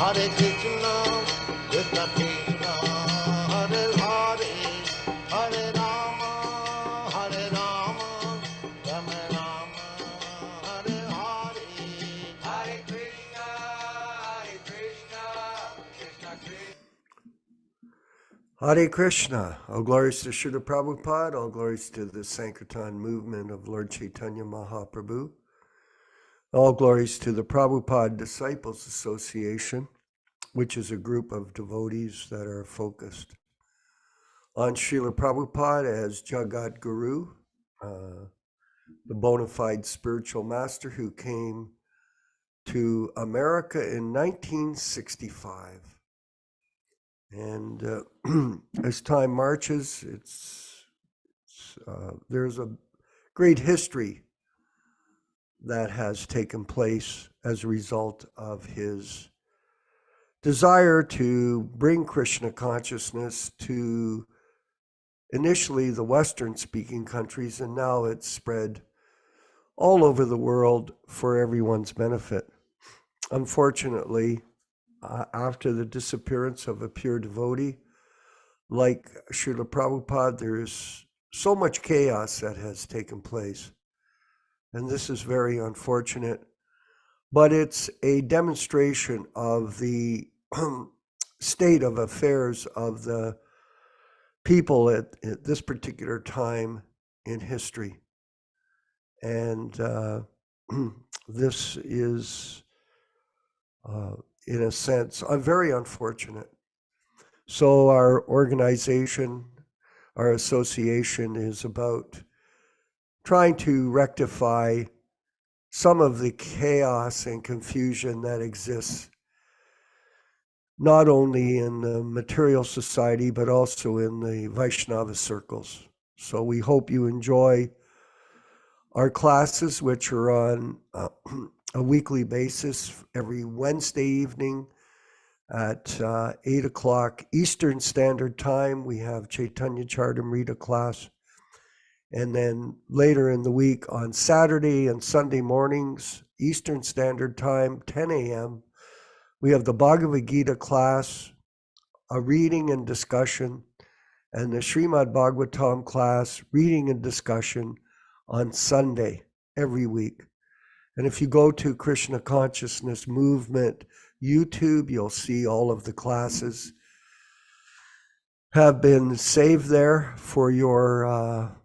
Hare Krishna, Krishna Krishna, Hare Hare, Hare Rama, Rama Rama, Hare Hare, Hare Krishna, Krishna Krishna. Hare Krishna. All glories to Srila Prabhupada, all glories to the Sankirtan movement of Lord Chaitanya Mahaprabhu. All glories to the Prabhupada Disciples Association, which is a group of devotees that are focused on Srila Prabhupada as Jagat Guru, the bona fide spiritual master who came to America in 1965. And as time marches, there's a great history that has taken place as a result of his desire to bring Krishna consciousness to initially the Western-speaking countries, and now it's spread all over the world for everyone's benefit. Unfortunately, after the disappearance of a pure devotee like Srila Prabhupada, there is so much chaos that has taken place. And this is very unfortunate, but it's a demonstration of the state of affairs of the people at this particular time in history. And this is, in a sense, very unfortunate. So our organization, our association is about trying to rectify some of the chaos and confusion that exists, not only in the material society, but also in the Vaishnava circles. So we hope you enjoy our classes, which are on a weekly basis every Wednesday evening at 8 o'clock Eastern Standard Time. We have Caitanya-caritāmṛta class. And then later in the week on Saturday and Sunday mornings, Eastern Standard Time, 10 a.m., we have the Bhagavad Gita class, a reading and discussion, and the Srimad Bhagavatam class, reading and discussion on Sunday every week. And if you go to Krishna Consciousness Movement YouTube, you'll see all of the classes have been saved there for your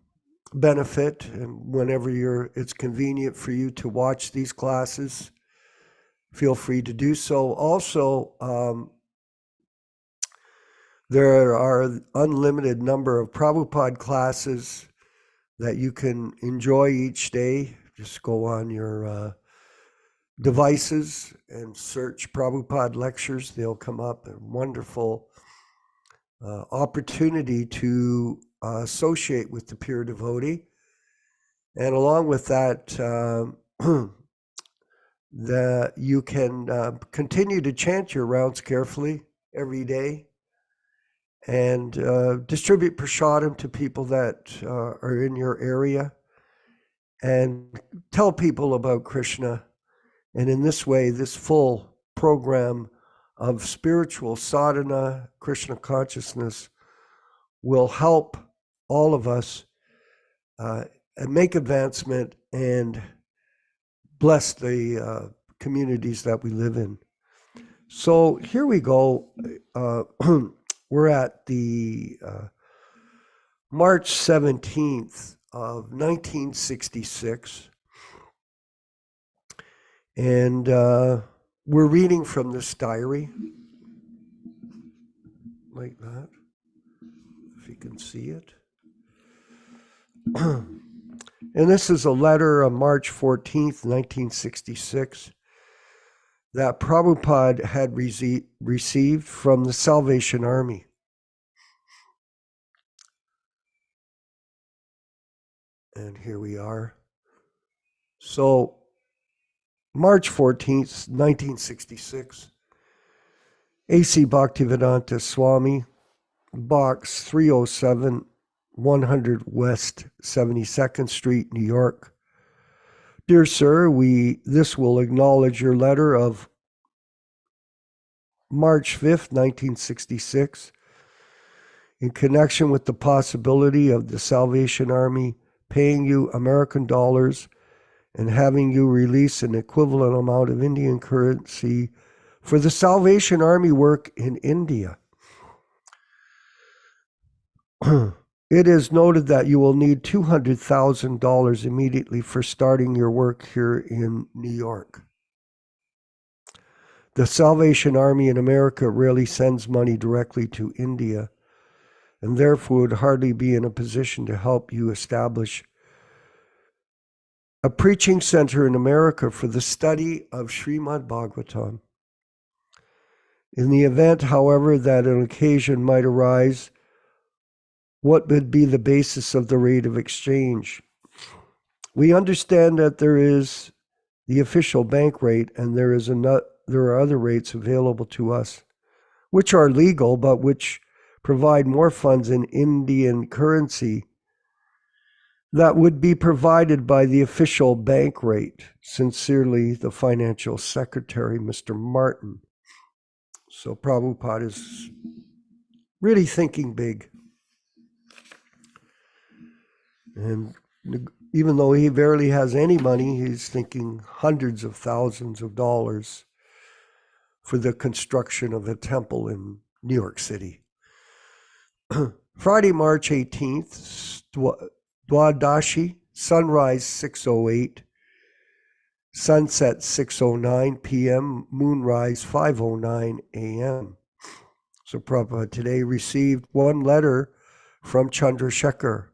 benefit, and whenever it's convenient for you to watch these classes, feel free to do so. Also, there are unlimited number of Prabhupada classes that you can enjoy each day. Just go on your devices and search Prabhupada lectures. They'll come up. A wonderful opportunity to associate with the pure devotee. And along with that, you can continue to chant your rounds carefully every day and distribute prasadam to people that are in your area and tell people about Krishna. And in this way, this full program of spiritual sadhana, Krishna consciousness, will help all of us make advancement and bless the communities that we live in. So here we go. We're at the March 17th of 1966. And we're reading from this diary, like that, if you can see it. And this is a letter on March 14th, 1966, that Prabhupada had received from the Salvation Army. And here we are. So, March 14th, 1966, A.C. Bhaktivedanta Swami, Box 307, 100 West 72nd Street, New York. Dear Sir, this will acknowledge your letter of March 5th, 1966, in connection with the possibility of the Salvation Army paying you American dollars and having you release an equivalent amount of Indian currency for the Salvation Army work in India. It is noted that you will need $200,000 immediately for starting your work here in New York. The Salvation Army in America rarely sends money directly to India, and therefore would hardly be in a position to help you establish a preaching center in America for the study of Srimad Bhagavatam. In the event, however, that an occasion might arise, what would be the basis of the rate of exchange? We understand that there is the official bank rate, and there are other rates available to us, which are legal, but which provide more funds in Indian currency that would be provided by the official bank rate. Sincerely, the Financial Secretary, Mr. Martin. So Prabhupada is really thinking big. And even though he barely has any money, he's thinking hundreds of thousands of dollars for the construction of a temple in New York City. Friday, March 18th, Dwadashi, sunrise 6:08, sunset 6:09 p.m., moonrise 5:09 a.m. So Prabhupada today received one letter from Chandrasekhar.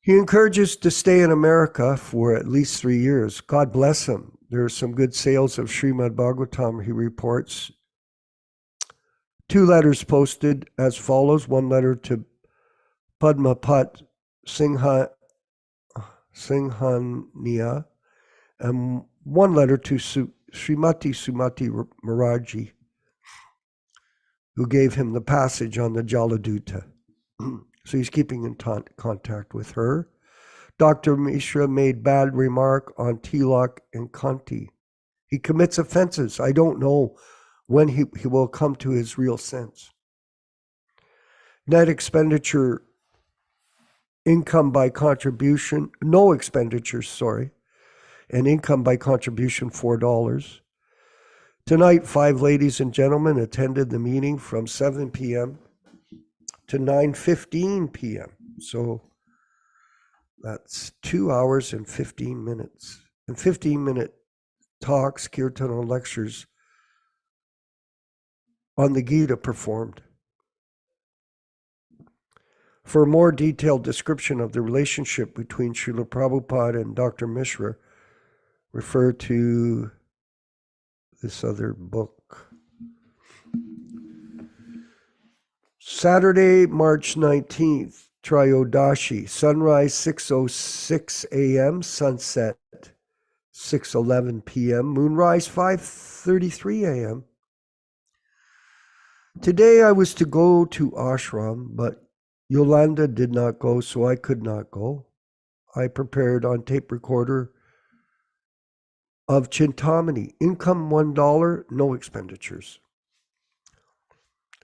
He encourages to stay in America for at least 3 years. God bless him. There are some good sales of Srimad Bhagavatam, he reports. 2 letters posted as follows. One letter to Padmapat Singhania and one letter to Srimati Sumati Maraji, who gave him the passage on the Jaladuta. So he's keeping in contact with her. Dr. Mishra made bad remark on Tilak and Kanti. He commits offenses. I don't know when he will come to his real sense. Net expenditure, income by contribution, no expenditures, sorry, and income by contribution, $4. Tonight, 5 ladies and gentlemen attended the meeting from 7 p.m. to 9:15 p.m. So that's 2 hours and 15 minutes. And 15-minute talks, kirtan, and lectures on the Gita performed. For a more detailed description of the relationship between Srila Prabhupada and Dr. Mishra, refer to this other book. Saturday, March 19th, Trayodashi, sunrise 6:06 a.m., sunset 6:11 p.m., moonrise 5:33 a.m. Today I was to go to ashram, but Yolanda did not go, so I could not go. I prepared on tape recorder of Chintamani. Income $1, no expenditures.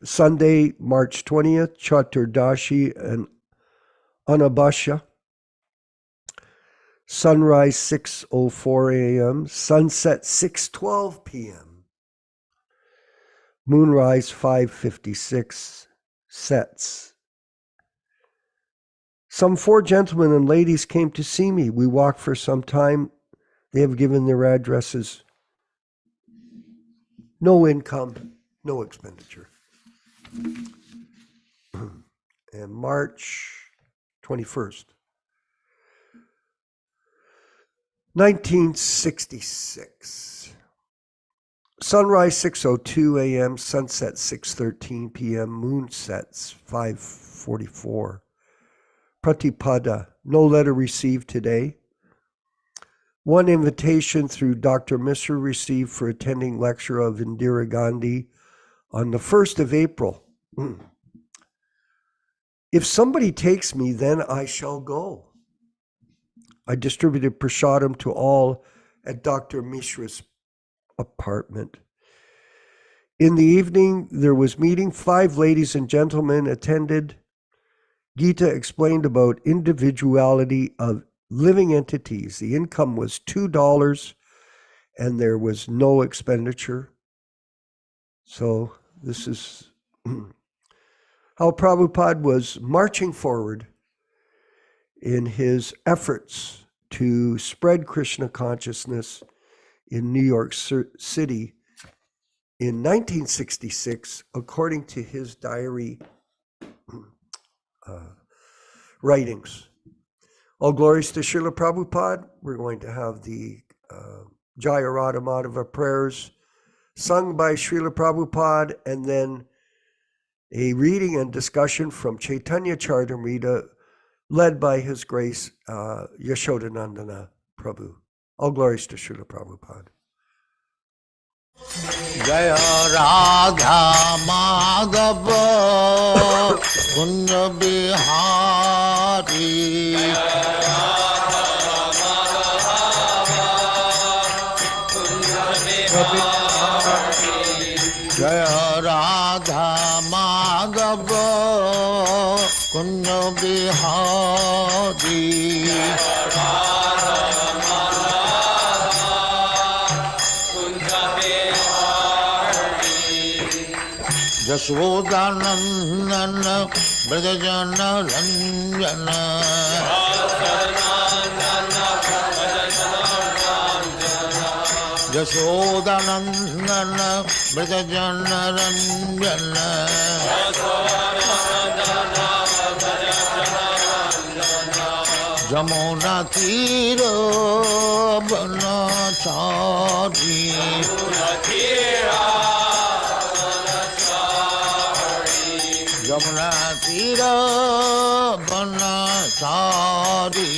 Sunday, March 20th, Chaturdashi and Anabhasya. Sunrise 6:04 a.m., sunset 6:12 p.m. Moonrise 5:56, sets. Some 4 gentlemen and ladies came to see me. We walked for some time. They have given their addresses. No income, no expenditure. And March 21st, 1966. Sunrise 6:02 a.m., sunset 6:13 p.m., moon sets 5:44. Pratipada, no letter received today. One invitation through Dr. Mishra received for attending lecture of Indira Gandhi on the 1st of April. If somebody takes me, then I shall go. I distributed prasadam to all at Dr. Mishra's apartment. In the evening, there was meeting. 5 ladies and gentlemen attended. Gita explained about individuality of living entities. The income was $2 and there was no expenditure. So this is how Prabhupada was marching forward in his efforts to spread Krishna consciousness in New York City in 1966, according to his diary writings. All glories to Srila Prabhupada. We're going to have the Jaya Radha Madhava prayers sung by Srila Prabhupada, and then a reading and discussion from Caitanya-caritāmṛta led by His Grace Yaśodā-nandana Prabhu. All glories to Srila Prabhupada. Jaya Radha Madhava Kunja Bihari Jaya Radha Madhava Kunja Bihari Yaśodā-nandana Brajajana Ranjana Yaśodā-nandana Brajajana Ranjana Jamuna Tira Banachari Jamuna Tira Banachari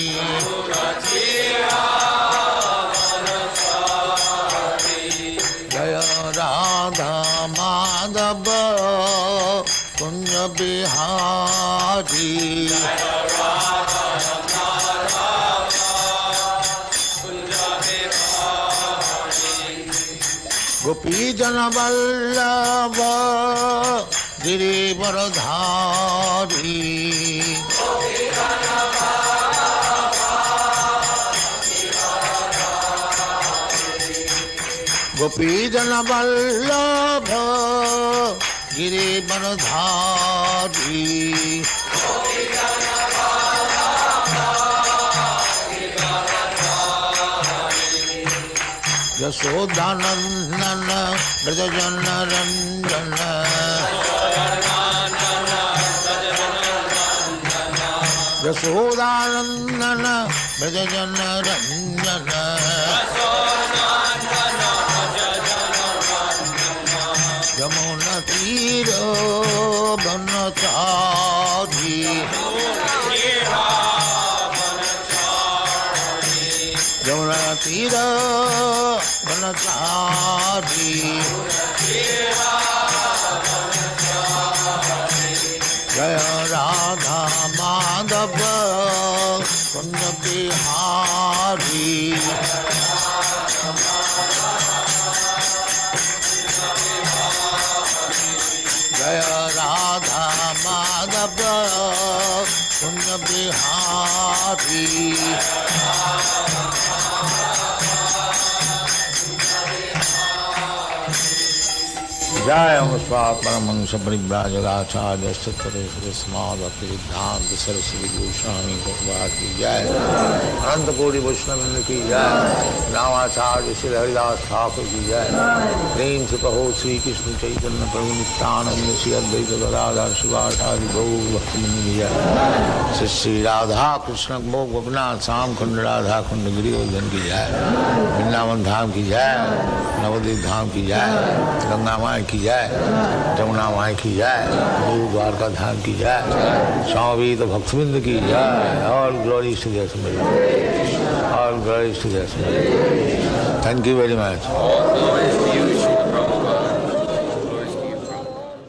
Jaya Radha Madhava Kunja Bihari Gopi Jana Vallabha Girivaradhari Gopi Jana Vallabha Girivaradhari Yaśodā-nandana Brajajana Ranjana Yaśodā-nandana Brajajana Ranjana Jamuna Tira Banachari Jamuna Tira Banachari Jaya Radha Madhava Kunja Bihari Jaya Radha Madhava Kunja Bihari Jaya Muspat Paramahansa Parivrajaga-ācārya Sattva Smadha Bhaktivedanta Saraswati Goswami Prabhupada ki jai Ananta Koti Vaishnava ki jai Nāma-ācārya Shri Haridas Thakur ki jai Prem se Kaho Sri Krishna Chaitanya Prabhu Nityananda Shri Advaita Gadadhar Śrīvāsādhi Gaur Bhakti-vrinda ki jai Shri Radha Krishna Gopinath Sam Khanda Radha Khanda Giridhar ki jai Vrindavan Dham ki jai Navadvip Dham ki jai Ganga Mai ki jai Jamuna Mai ki jai Guru Dwarka Dham ki jai Swami Bhaktivedanta ki jai All glories to their Summit. All glories to their Summit. Thank you very much. All glories to you, Srila Prabhupada. Glories to you, Prabhupada.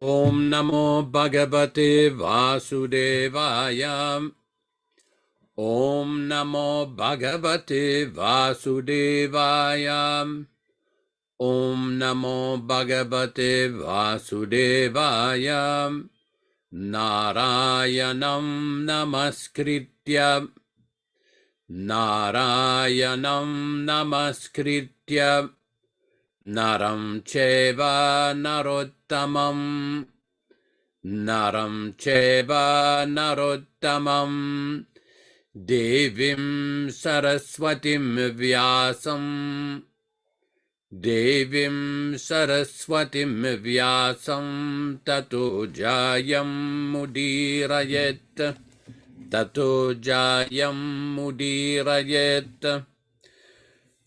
Om Namo Bhagavate Vasudevaya. Om Namo Bhagavate Vasudevaya. Om Namo Bhagavate Vasudevaya. Narayanam Namaskritya. Narayanam Namaskritya. Naram Cheva Narottamam. Naram Cheva Narottamam. Devim Saraswatim Vyasam. Devim Saraswatim Vyasam Tato Jayam Mudirayet. Tato Jayam Mudirayet.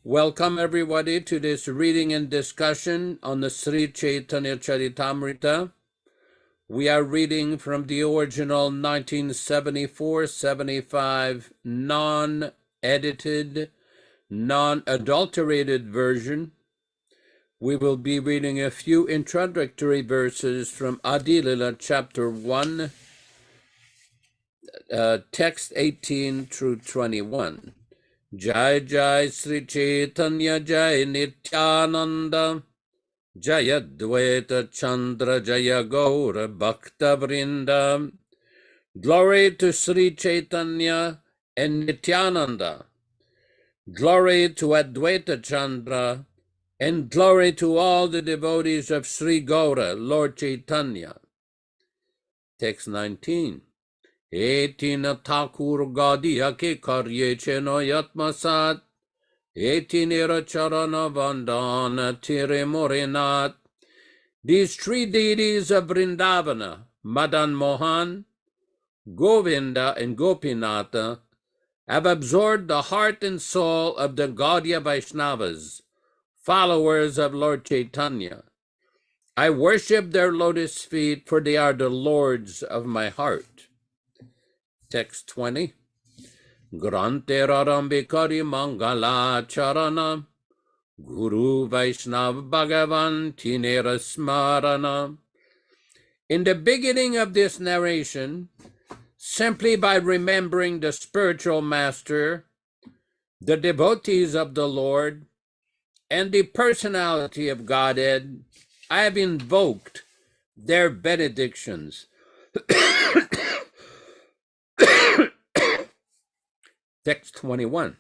Welcome everybody to this reading and discussion on the Sri Caitanya-caritāmṛta. We are reading from the original 1974-75 non-edited, non-adulterated version. We will be reading a few introductory verses from Adi Lila chapter 1, text 18 through 21. Jai Jai Sri Caitanya Jai Nityananda Jaya Dvaita Chandra Jaya Gaura Bhakta Vrinda. Glory to Sri Caitanya and Nityananda. Glory to Advaita Chandra, and glory to all the devotees of Sri Gaura, Lord Chaitanya. Text 19. Etina Thakur Gaudiya ke karye cheno yatmasat. Etinera charana vandana tire morinat. These three deities of Vrindavana, Madan Mohan, Govinda, and Gopinatha, have absorbed the heart and soul of the Gaudiya Vaishnavas, followers of Lord Chaitanya. I worship their lotus feet, for they are the lords of my heart. Text 20. Grante Rarambikari Mangala Charana Guru Vaishnav Bhagavan Tinera Smarana. In the beginning of this narration, simply by remembering the spiritual master, the devotees of the Lord, and the personality of Godhead, I have invoked their benedictions. Text 21.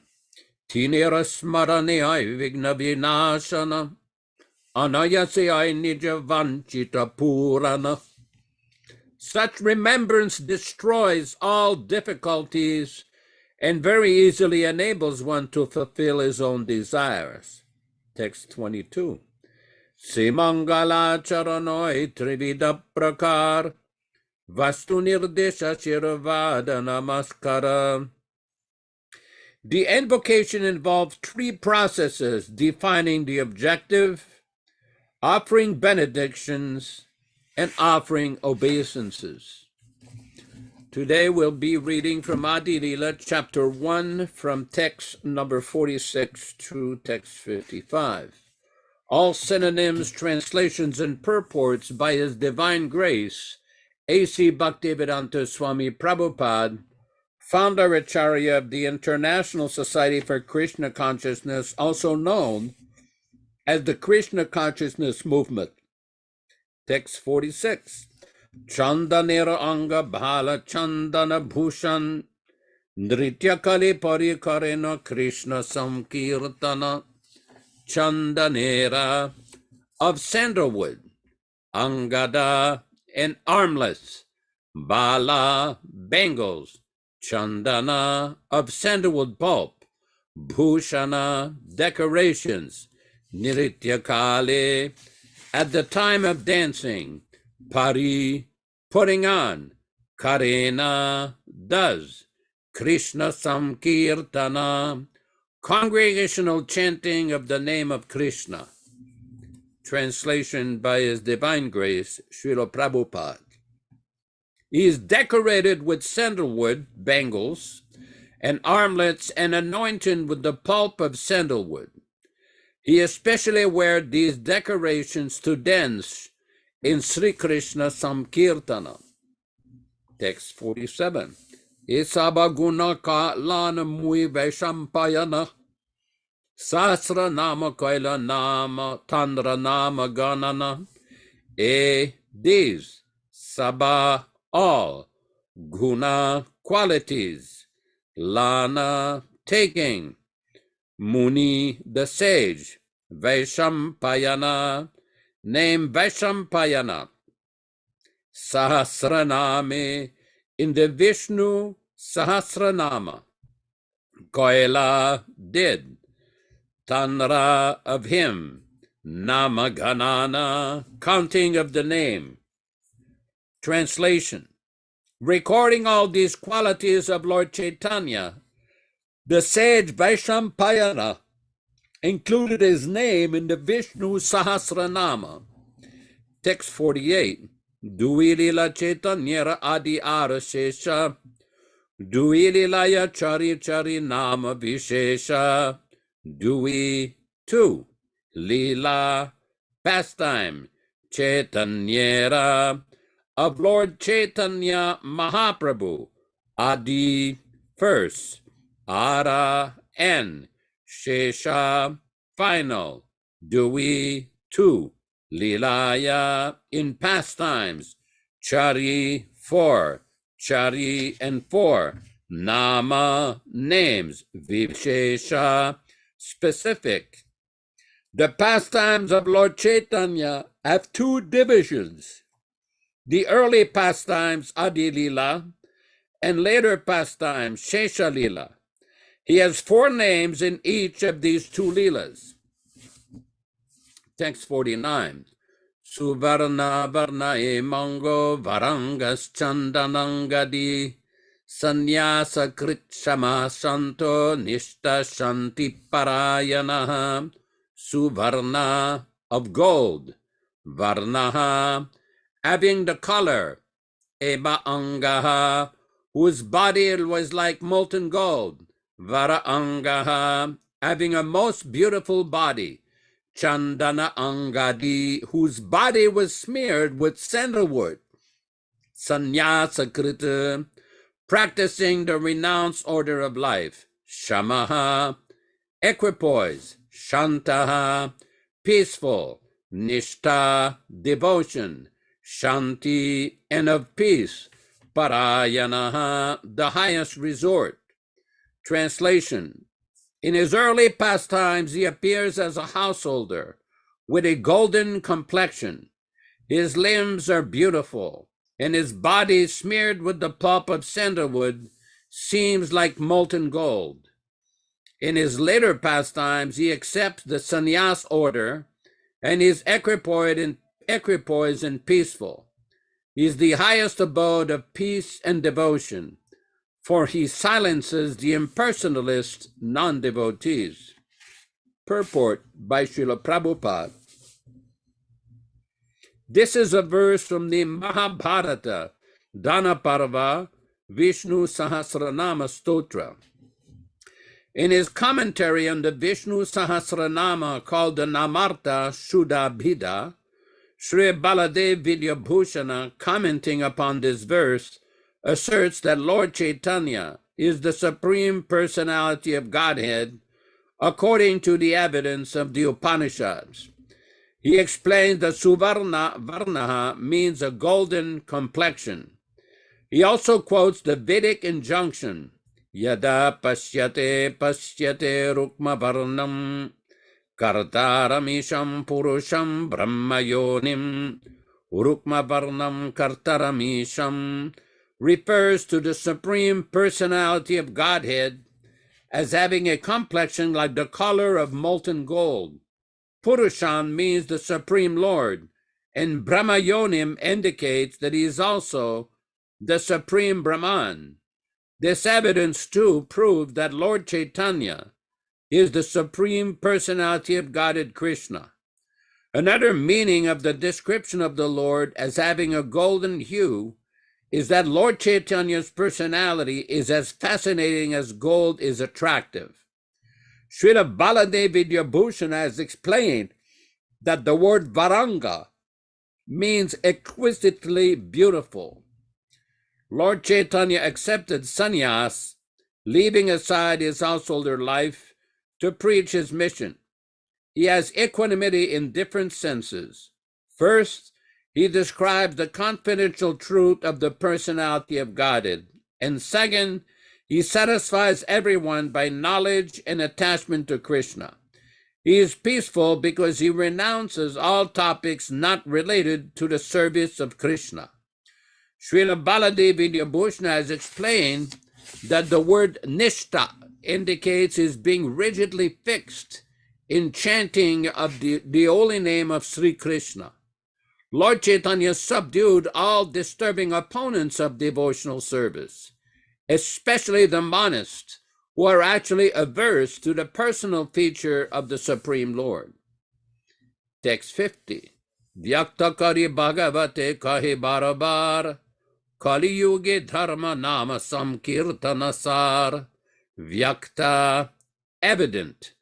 Tinera smarane vigna vinashana anayase nija vanchita purana. Such remembrance destroys all difficulties and very easily enables one to fulfill his own desires. Text 22. Simangala charanoi trivida prakar vastu nirdesha shiravada namaskara. The invocation involves three processes defining the objective, offering benedictions, and offering obeisances. Today we'll be reading from Adi Lila chapter 1 from text number 46 through text 55. All synonyms, translations, and purports by His Divine Grace A.C. Bhaktivedanta Swami Prabhupāda, Founder-Ācārya of the International Society for Krishna Consciousness, also known as the Krishna Consciousness Movement. Text 46. Chandanera anga bhala chandana bhushan nritya kali parikarena Krishna samkirtana. Chandanera of sandalwood, angada and armlets, bala bangles, chandana of sandalwood pulp, bhushana decorations, nritya kali at the time of dancing, pari putting on, karena does, Krishna samkirtana congregational chanting of the name of Krishna. Translation by His Divine Grace, Srila Prabhupada. He is decorated with sandalwood bangles and armlets and anointed with the pulp of sandalwood. He especially wears these decorations to dance in Sri Krishna Samkirtana. Text 47. Isabaguna ka lana mui veshampayana. Sasra nama kaila nama tandra nama ganana. These, Sabha, all, guna, qualities, lana, taking, Muni, the sage, Vaishampayana, name Vaishampayana, Sahasraname, in the Vishnu Sahasranama, Koila, did, Tanra, of him, Namaganana, counting of the name. Translation: recording all these qualities of Lord Chaitanya, the sage Vaishampayana included his name in the Vishnu Sahasranama. Text 48. Duilila Chaitanya Adi Arashesha, Duililaya Chari Chari Nama Vishesha, Dui 2. Lila, pastime, Chaitanyera, of Lord Chaitanya Mahaprabhu, Adi, first, Ara, N, Shesha, final, Dui, 2, Lilaya, in pastimes, Chari, 4, Chari and 4, Nama, names, Vishesha, specific. The pastimes of Lord Chaitanya have two divisions. The early pastimes, Adi Lila, and later pastimes, Shesha Lila. He has 4 names in each of these 2 Leelas. Text 49. Suvarna Varna Mango Varangas Chandanangadi Sanyasa Kritshama Santo Nishta Shanti Parayana. Suvarna, of gold, Varnaha, having the color, Eba Angaha, whose body was like molten gold, Vara Angaha, having a most beautiful body, Chandana Angadi, whose body was smeared with sandalwood, Sanyasakrita, practicing the renounced order of life, Shamaha, equipoise, Shantaha, peaceful, Nishta, devotion, Shanti, and of peace, Parayanaha, the highest resort. Translation: in his early pastimes, he appears as a householder with a golden complexion. His limbs are beautiful, and his body, smeared with the pulp of sandalwood, seems like molten gold. In his later pastimes, he accepts the sannyas order and is equipoised and peaceful. He is the highest abode of peace and devotion, for he silences the impersonalist non-devotees. Purport by Srila Prabhupada. This is a verse from the Mahabharata, Dana Parva, Vishnu Sahasranama Stotra. In his commentary on the Vishnu Sahasranama called the Namarta Shuddha Bhida, Sri Baladev Vidyabhushana, commenting upon this verse, asserts that Lord Chaitanya is the Supreme Personality of Godhead according to the evidence of the Upanishads. He explains that Suvarna Varnaha means a golden complexion. He also quotes the Vedic injunction, Yada pasyate rukma varnam kartaramisham purusham brahmayonim rukma varnam kartaramisham, refers to the Supreme Personality of Godhead as having a complexion like the color of molten gold. Purushan means the Supreme Lord, and Brahmayonim indicates that he is also the Supreme Brahman. This evidence, too, proved that Lord Chaitanya is the Supreme Personality of Godhead Krishna. Another meaning of the description of the Lord as having a golden hue is that Lord Chaitanya's personality is as fascinating as gold is attractive. Srila Baladev Vidyabhushana has explained that the word Varanga means exquisitely beautiful. Lord Chaitanya accepted sannyas, leaving aside his householder life to preach his mission. He has equanimity in different senses. First, he describes the confidential truth of the personality of Godhead. And second, he satisfies everyone by knowledge and attachment to Krishna. He is peaceful because he renounces all topics not related to the service of Krishna. Srila Baladev Bhushan has explained that the word nishta indicates his being rigidly fixed in chanting of the holy name of Sri Krishna. Lord Chaitanya subdued all disturbing opponents of devotional service, especially the monists, who are actually averse to the personal feature of the Supreme Lord. Text 50. Vyaktakari bhagavate kahi barabar, Kali yuge dharma nama samkirtanasar, Vyakta, evident,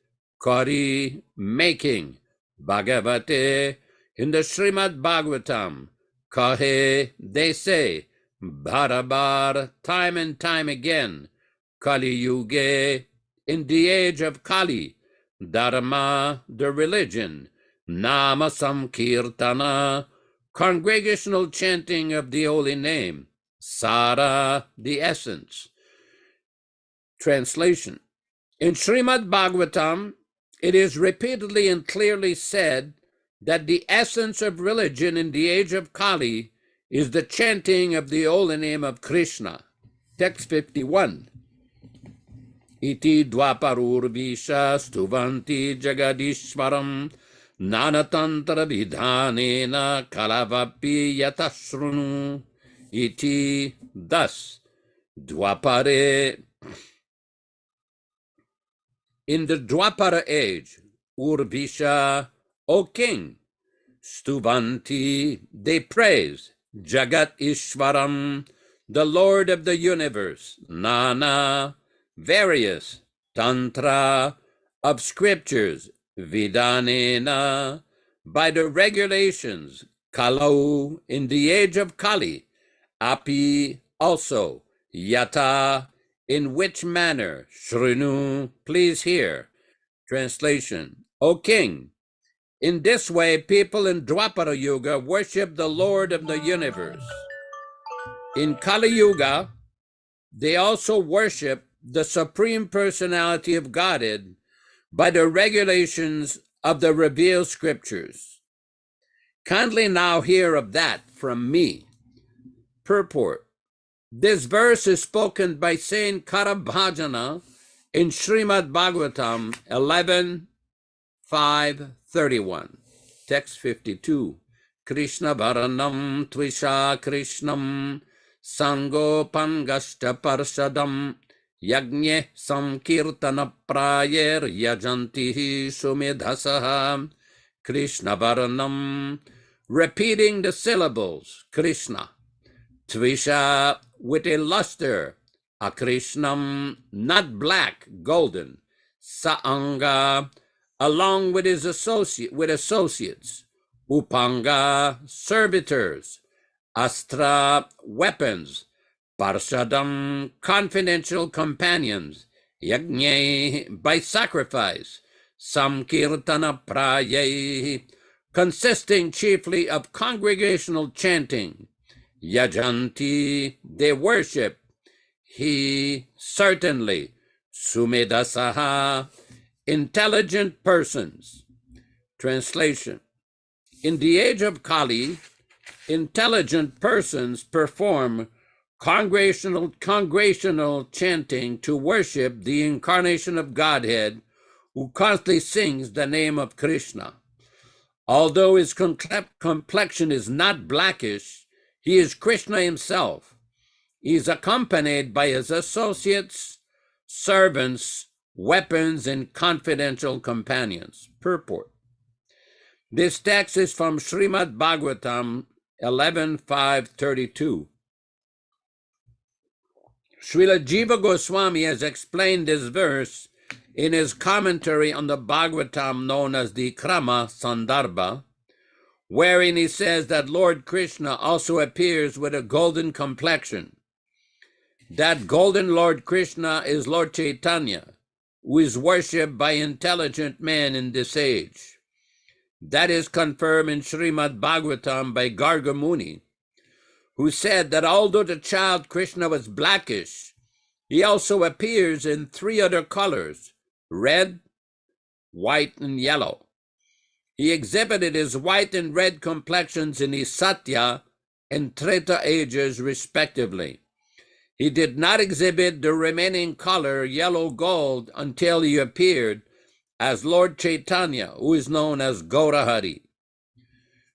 Kari, making, Bhagavate, in the Srimad Bhagavatam, Kahe, they say, Bharabar, time and time again, Kali Yuge, in the age of Kali, Dharma, the religion, Nama Samkirtana, congregational chanting of the holy name, Sara, the essence. Translation. In Srimad Bhagavatam, it is repeatedly and clearly said that the essence of religion in the age of Kali is the chanting of the holy name of Krishna. Text 51. Iti dvaparurvisha stuvanti jagadishvaram nanatantra vidhanena kalavapi yatashrunu. Iti, thus, dvapare, in the Dwapara age, Urvisha, O king, Stuvanti, they praise, Jagat Ishvaram, the Lord of the universe, Nana, various, Tantra, of scriptures, Vidanena, by the regulations, Kalau, in the age of Kali, Api, also, Yata, in which manner, Shrinu, please hear. Translation, O king, in this way people in Dwapara Yuga worship the Lord of the universe. In Kali Yuga, they also worship the Supreme Personality of Godhead by the regulations of the revealed scriptures. Kindly now hear of that from me. Purport. This verse is spoken by Saint Karabhajana in Srimad Bhagavatam 11:5-31. Text 52. Krishna Varanam Tvisha Krishnam Sango Pangashta Parshadam Yagnye Samkirtana Prayer Yajantihi Sumedhasaha. Krishna Varanam, repeating the syllables, Krishna. Tvisha, with a luster, Akrishnam, not black, golden, Saanga, along with his associates, Upanga, servitors, Astra, weapons, Parshadam, confidential companions, Yagnye, by sacrifice, Samkirtana Praye, consisting chiefly of congregational chanting, Yajanti, they worship, he, certainly, Sumedasaha, intelligent persons. Translation. In the age of Kali, intelligent persons perform congregational chanting to worship the incarnation of Godhead, who constantly sings the name of Krishna. Although his complexion is not blackish, he is Krishna himself. He is accompanied by his associates, servants, weapons, and confidential companions. Purport. This text is from Srimad Bhagavatam 11:5-32. Srila Jiva Goswami has explained this verse in his commentary on the Bhagavatam known as the Krama Sandarbha, wherein he says that Lord Krishna also appears with a golden complexion. that golden Lord Krishna is Lord Chaitanya, who is worshipped by intelligent men in this age. That is confirmed in Srimad Bhagavatam by Garga Muni, who said that although the child Krishna was blackish, he also appears in 3 other colors, red, white, and yellow. He exhibited his white and red complexions in his Satya and Treta ages respectively. He did not exhibit the remaining color, yellow gold, until he appeared as Lord Chaitanya, who is known as Gaurahari.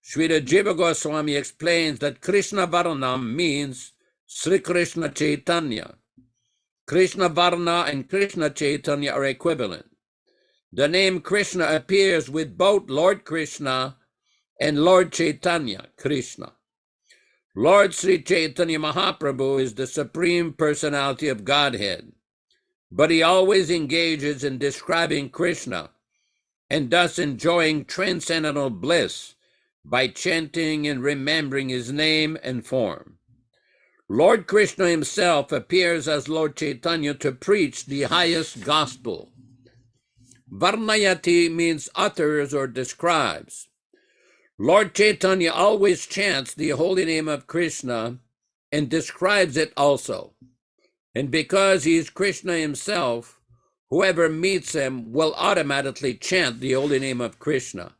Srila Jiva Goswami explains that Krishna Varnam means Sri Krishna Chaitanya. Krishna Varna and Krishna Chaitanya are equivalent. The name Krishna appears with both Lord Krishna and Lord Chaitanya, Krishna. Lord Sri Chaitanya Mahaprabhu is the Supreme Personality of Godhead, but he always engages in describing Krishna and thus enjoying transcendental bliss by chanting and remembering his name and form. Lord Krishna himself appears as Lord Chaitanya to preach the highest gospel. Varnayati means utters or describes. Lord Chaitanya always chants the holy name of Krishna and describes it also. And because he is Krishna himself, whoever meets him will automatically chant the holy name of Krishna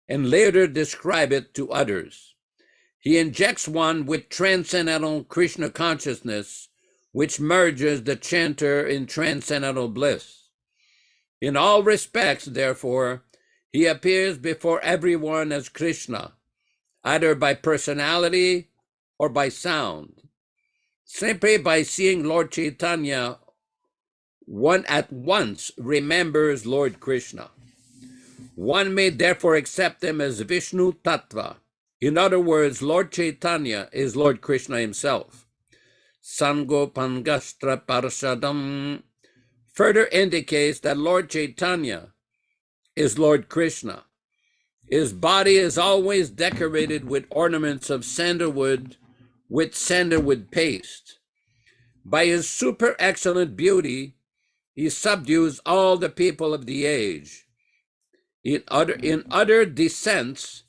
and later describe it to others. He injects one with transcendental Krishna consciousness, which merges the chanter in transcendental bliss. In all respects, therefore, he appears before everyone as Krishna, either by personality or by sound. Simply by seeing Lord Chaitanya, one at once remembers Lord Krishna. One may therefore accept him as Vishnu Tattva. In other words, Lord Chaitanya is Lord Krishna himself. Sango Pangastra Parshadam further indicates that Lord Chaitanya is Lord Krishna. His body is always decorated with ornaments of sandalwood with sandalwood paste. By his super excellent beauty, he subdues all the people of the age. In other descents,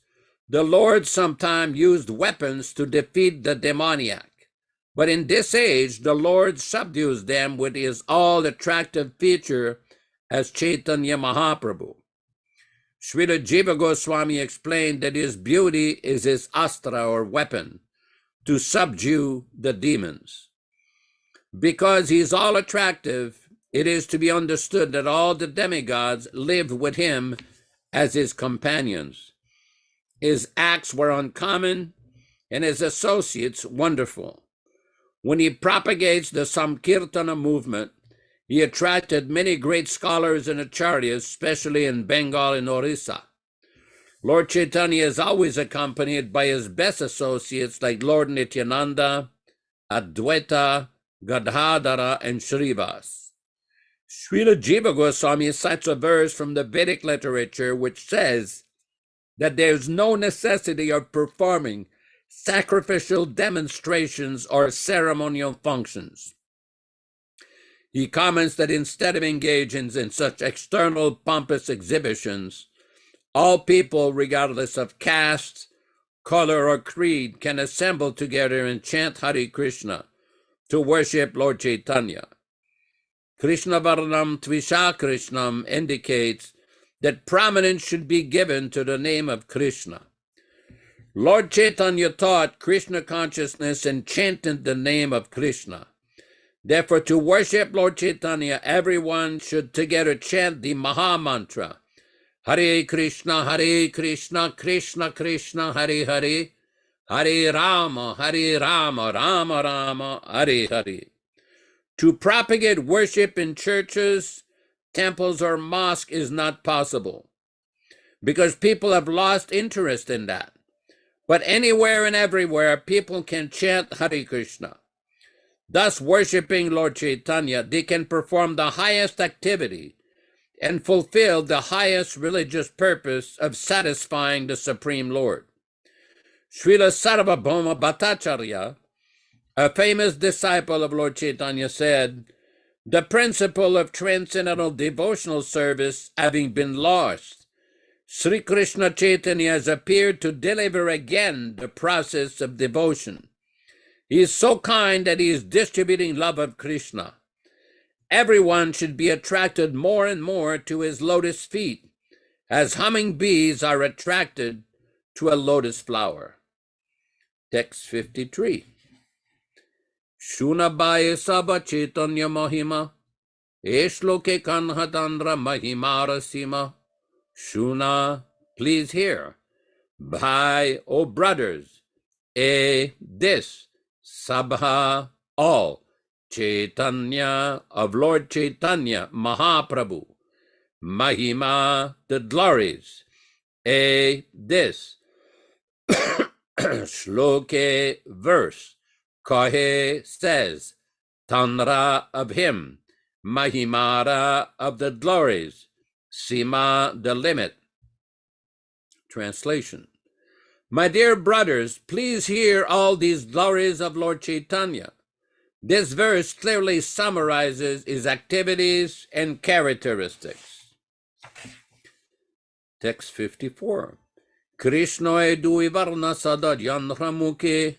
the Lord sometimes used weapons to defeat the demoniac. But in this age, the Lord subdues them with his all-attractive feature as Chaitanya Mahaprabhu. Srila Jiva Goswami explained that his beauty is his astra or weapon to subdue the demons. Because he is all-attractive, it is to be understood that all the demigods lived with him as his companions. His acts were uncommon and his associates wonderful. When he propagates the Sankirtana movement, he attracted many great scholars and acharyas, especially in Bengal and Orissa. Lord Chaitanya is always accompanied by his best associates like Lord Nityananda, Advaita, Gadadhara, and Shrivas. Srila Jiva Goswami cites a verse from the Vedic literature which says that there is no necessity of performing sacrificial demonstrations or ceremonial functions. He comments that instead of engaging in such external pompous exhibitions, all people, regardless of caste, color, or creed, can assemble together and chant Hare Krishna to worship Lord Chaitanya. Krishna Varnam Tvisha Krishnam indicates that prominence should be given to the name of Krishna. Lord Chaitanya taught Krishna consciousness and chanted the name of Krishna. Therefore, to worship Lord Chaitanya, everyone should together chant the Maha Mantra, Hare Krishna, Krishna Krishna, Hare Hare, Hare Rama, Rama Rama, Hare Hare. To propagate worship in churches, temples, or mosques is not possible because people have lost interest in that. But anywhere and everywhere, people can chant Hare Krishna. Thus, worshiping Lord Chaitanya, they can perform the highest activity and fulfill the highest religious purpose of satisfying the Supreme Lord. Srila Sarvabhauma Bhattacharya A famous disciple of Lord Chaitanya said, "The principle of transcendental devotional service having been lost, Sri Krishna Chaitanya has appeared to deliver again the process of devotion. He is so kind that he is distributing love of Krishna. Everyone should be attracted more and more to his lotus feet, as humming bees are attracted to a lotus flower." Text 53. Shunabhaya Sabha Chaitanya Mahima, Eshloke Kanhatandra Mahimara Sima. Shuna, please hear. Bhai, O brothers, this, Sabha, all, Chaitanya, of Lord Chaitanya, Mahaprabhu, Mahima, the glories, this, Shloke, verse, Kahe, says, Tanra, of him, Mahimara, of the glories, Sima, the limit. Translation. My dear brothers, please hear all these glories of Lord Chaitanya. This verse clearly summarizes his activities and characteristics. Text 54. Krishna dui varna sada janra mukhe,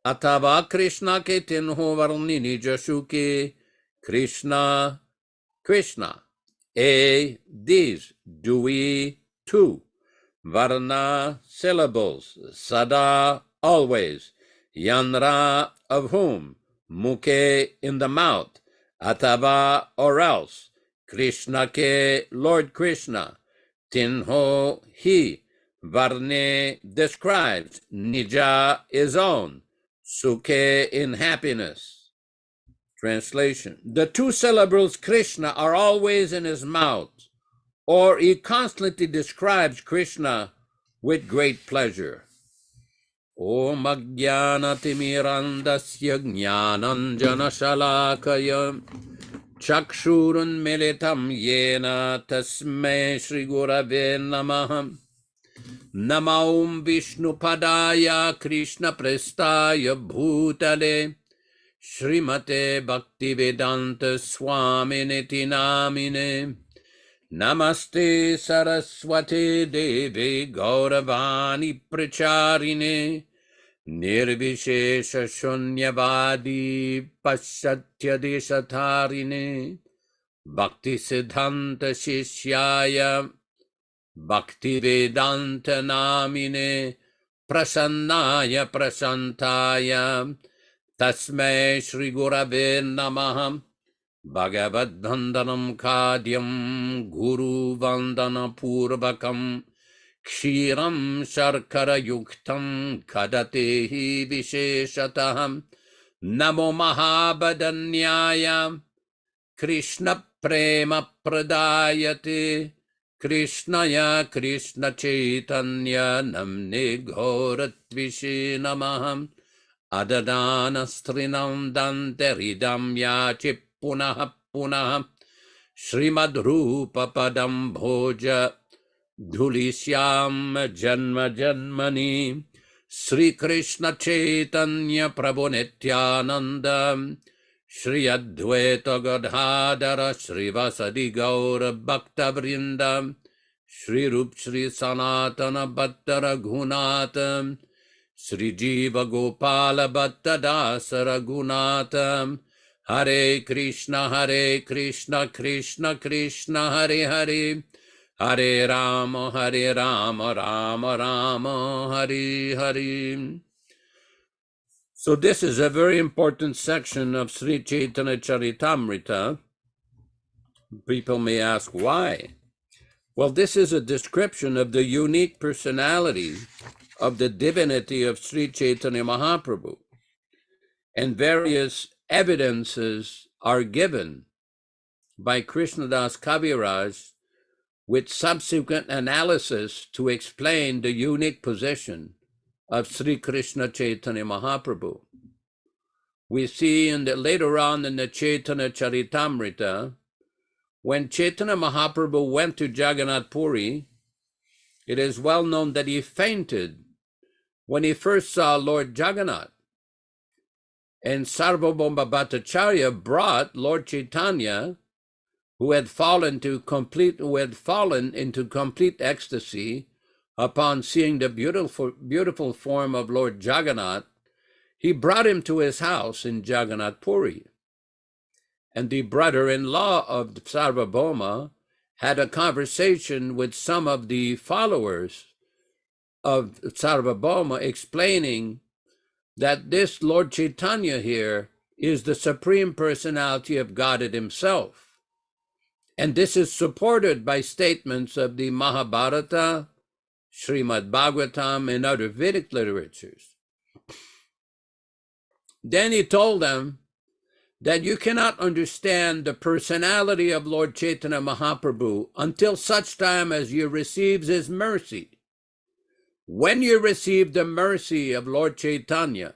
atava Krishna ke tinho varnini jashuke. Krishna, Krishna. These, dui, two. Varna, syllables. Sada, always. Yanra, of whom. Mukhe, in the mouth. Atava, or else. Krishna ke, Lord Krishna. Tinho, he. Varne, describes. Nija, his own. Sukhe, in happiness. Translation. The two syllables Krishna are always in his mouth, or he constantly describes Krishna with great pleasure. Om Ajnana Timirandasya Jnananjana Shalakaya Chakshurun Militam Yena Tasmai Shri Gurave Namah. Namaum Vishnu Padaya Krishna Prestaya Bhutale Srimate Bhaktivedanta Swami Namine. Namaste Saraswati Devi Gauravani Pracharine Nirvishesha Shunyavadi Paschatya Deshatarine Bhakti Siddhanta Shishyaya Bhaktivedanta Namine Prasannaya Prasantaya Tasmai Shri Gurave Namah. Bhagavad Vandanam Kadyam Guru Vandana Purvakam Kshiram Sharkara Yuktam Kadatehi Visheshataham Namo Mahabadanyaya Krishna Prema Pradayate Krishnaya Krishna Chaitanya Namne Ghoratvishe Namaham Adadana Strinam Dante Ridam Yachip Punah Punah Srimad Rupa Padam Bhoja Dhulisyam Janma Janmani Sri Krishna Chaitanya Prabhu Nityananda Shri Advaita Gadadhara Shri Vasadi Gaura Bhakta Vrinda Shri Rup Shri Sanatana Bhatta Raghunata Shri Jiva Gopala Bhatta Dasa Raghunata. Hare Krishna, Krishna Krishna, Hare Hare, Hare Rama, Rama Rama, Hare Hare. So this is a very important section of Sri Caitanya-caritāmṛta. People may ask why. Well, this is a description of the unique personality of the divinity of Sri Chaitanya Mahaprabhu, and various evidences are given by Krishnadas Kaviraj with subsequent analysis to explain the unique position of Sri Krishna Chaitanya Mahaprabhu. We see later on in the Caitanya-caritāmṛta, when Chaitanya Mahaprabhu went to Jagannath Puri, it is well known that he fainted when he first saw Lord Jagannath. And Sarvabhauma Bhattacharya brought Lord Chaitanya, who had fallen into complete ecstasy upon seeing the beautiful form of Lord Jagannath. He brought him to his house in Jagannath Puri. And the brother-in-law of Sarvabhauma had a conversation with some of the followers of Sarvabhauma, explaining that this Lord Chaitanya here is the Supreme Personality of Godhead himself. And this is supported by statements of the Mahabharata, Srimad Bhagavatam, and other Vedic literatures. Then he told them that you cannot understand the personality of Lord Chaitanya Mahaprabhu until such time as you receive his mercy. When you receive the mercy of Lord Chaitanya,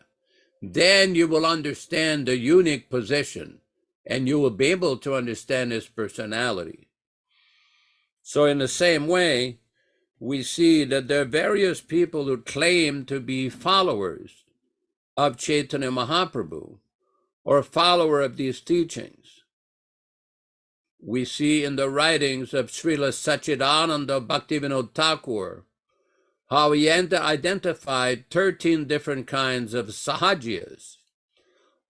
then you will understand the unique position, and you will be able to understand his personality. So in the same way, we see that there are various people who claim to be followers of Chaitanya Mahaprabhu, or follower of these teachings. We see in the writings of Srila Sachidananda Bhaktivedanta Thakur how he identified 13 different kinds of sahajiyas,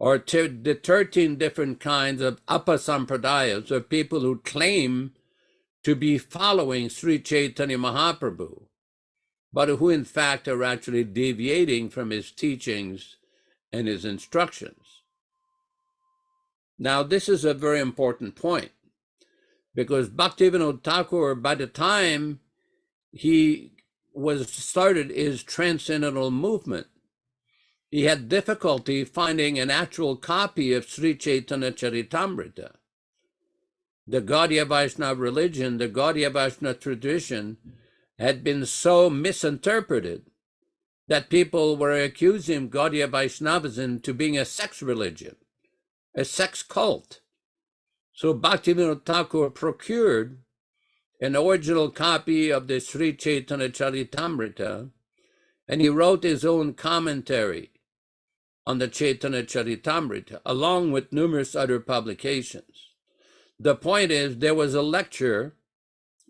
or the 13 different kinds of apasampradayas, or people who claim to be following Sri Chaitanya Mahaprabhu, but who in fact are actually deviating from his teachings and his instructions. Now, this is a very important point, because Bhaktivedanta Thakur, by the time he started his transcendental movement, he had difficulty finding an actual copy of Sri Caitanya-caritāmṛta. The Gaudiya Vaishnava religion, the Gaudiya Vaishnava tradition had been so misinterpreted that people were accusing Gaudiya Vaishnavism to being a sex religion, a sex cult. So Bhaktivedanta Thakur procured an original copy of the Sri Caitanya-caritāmṛta, and he wrote his own commentary on the Caitanya-caritāmṛta, along with numerous other publications. The point is, there was a lecture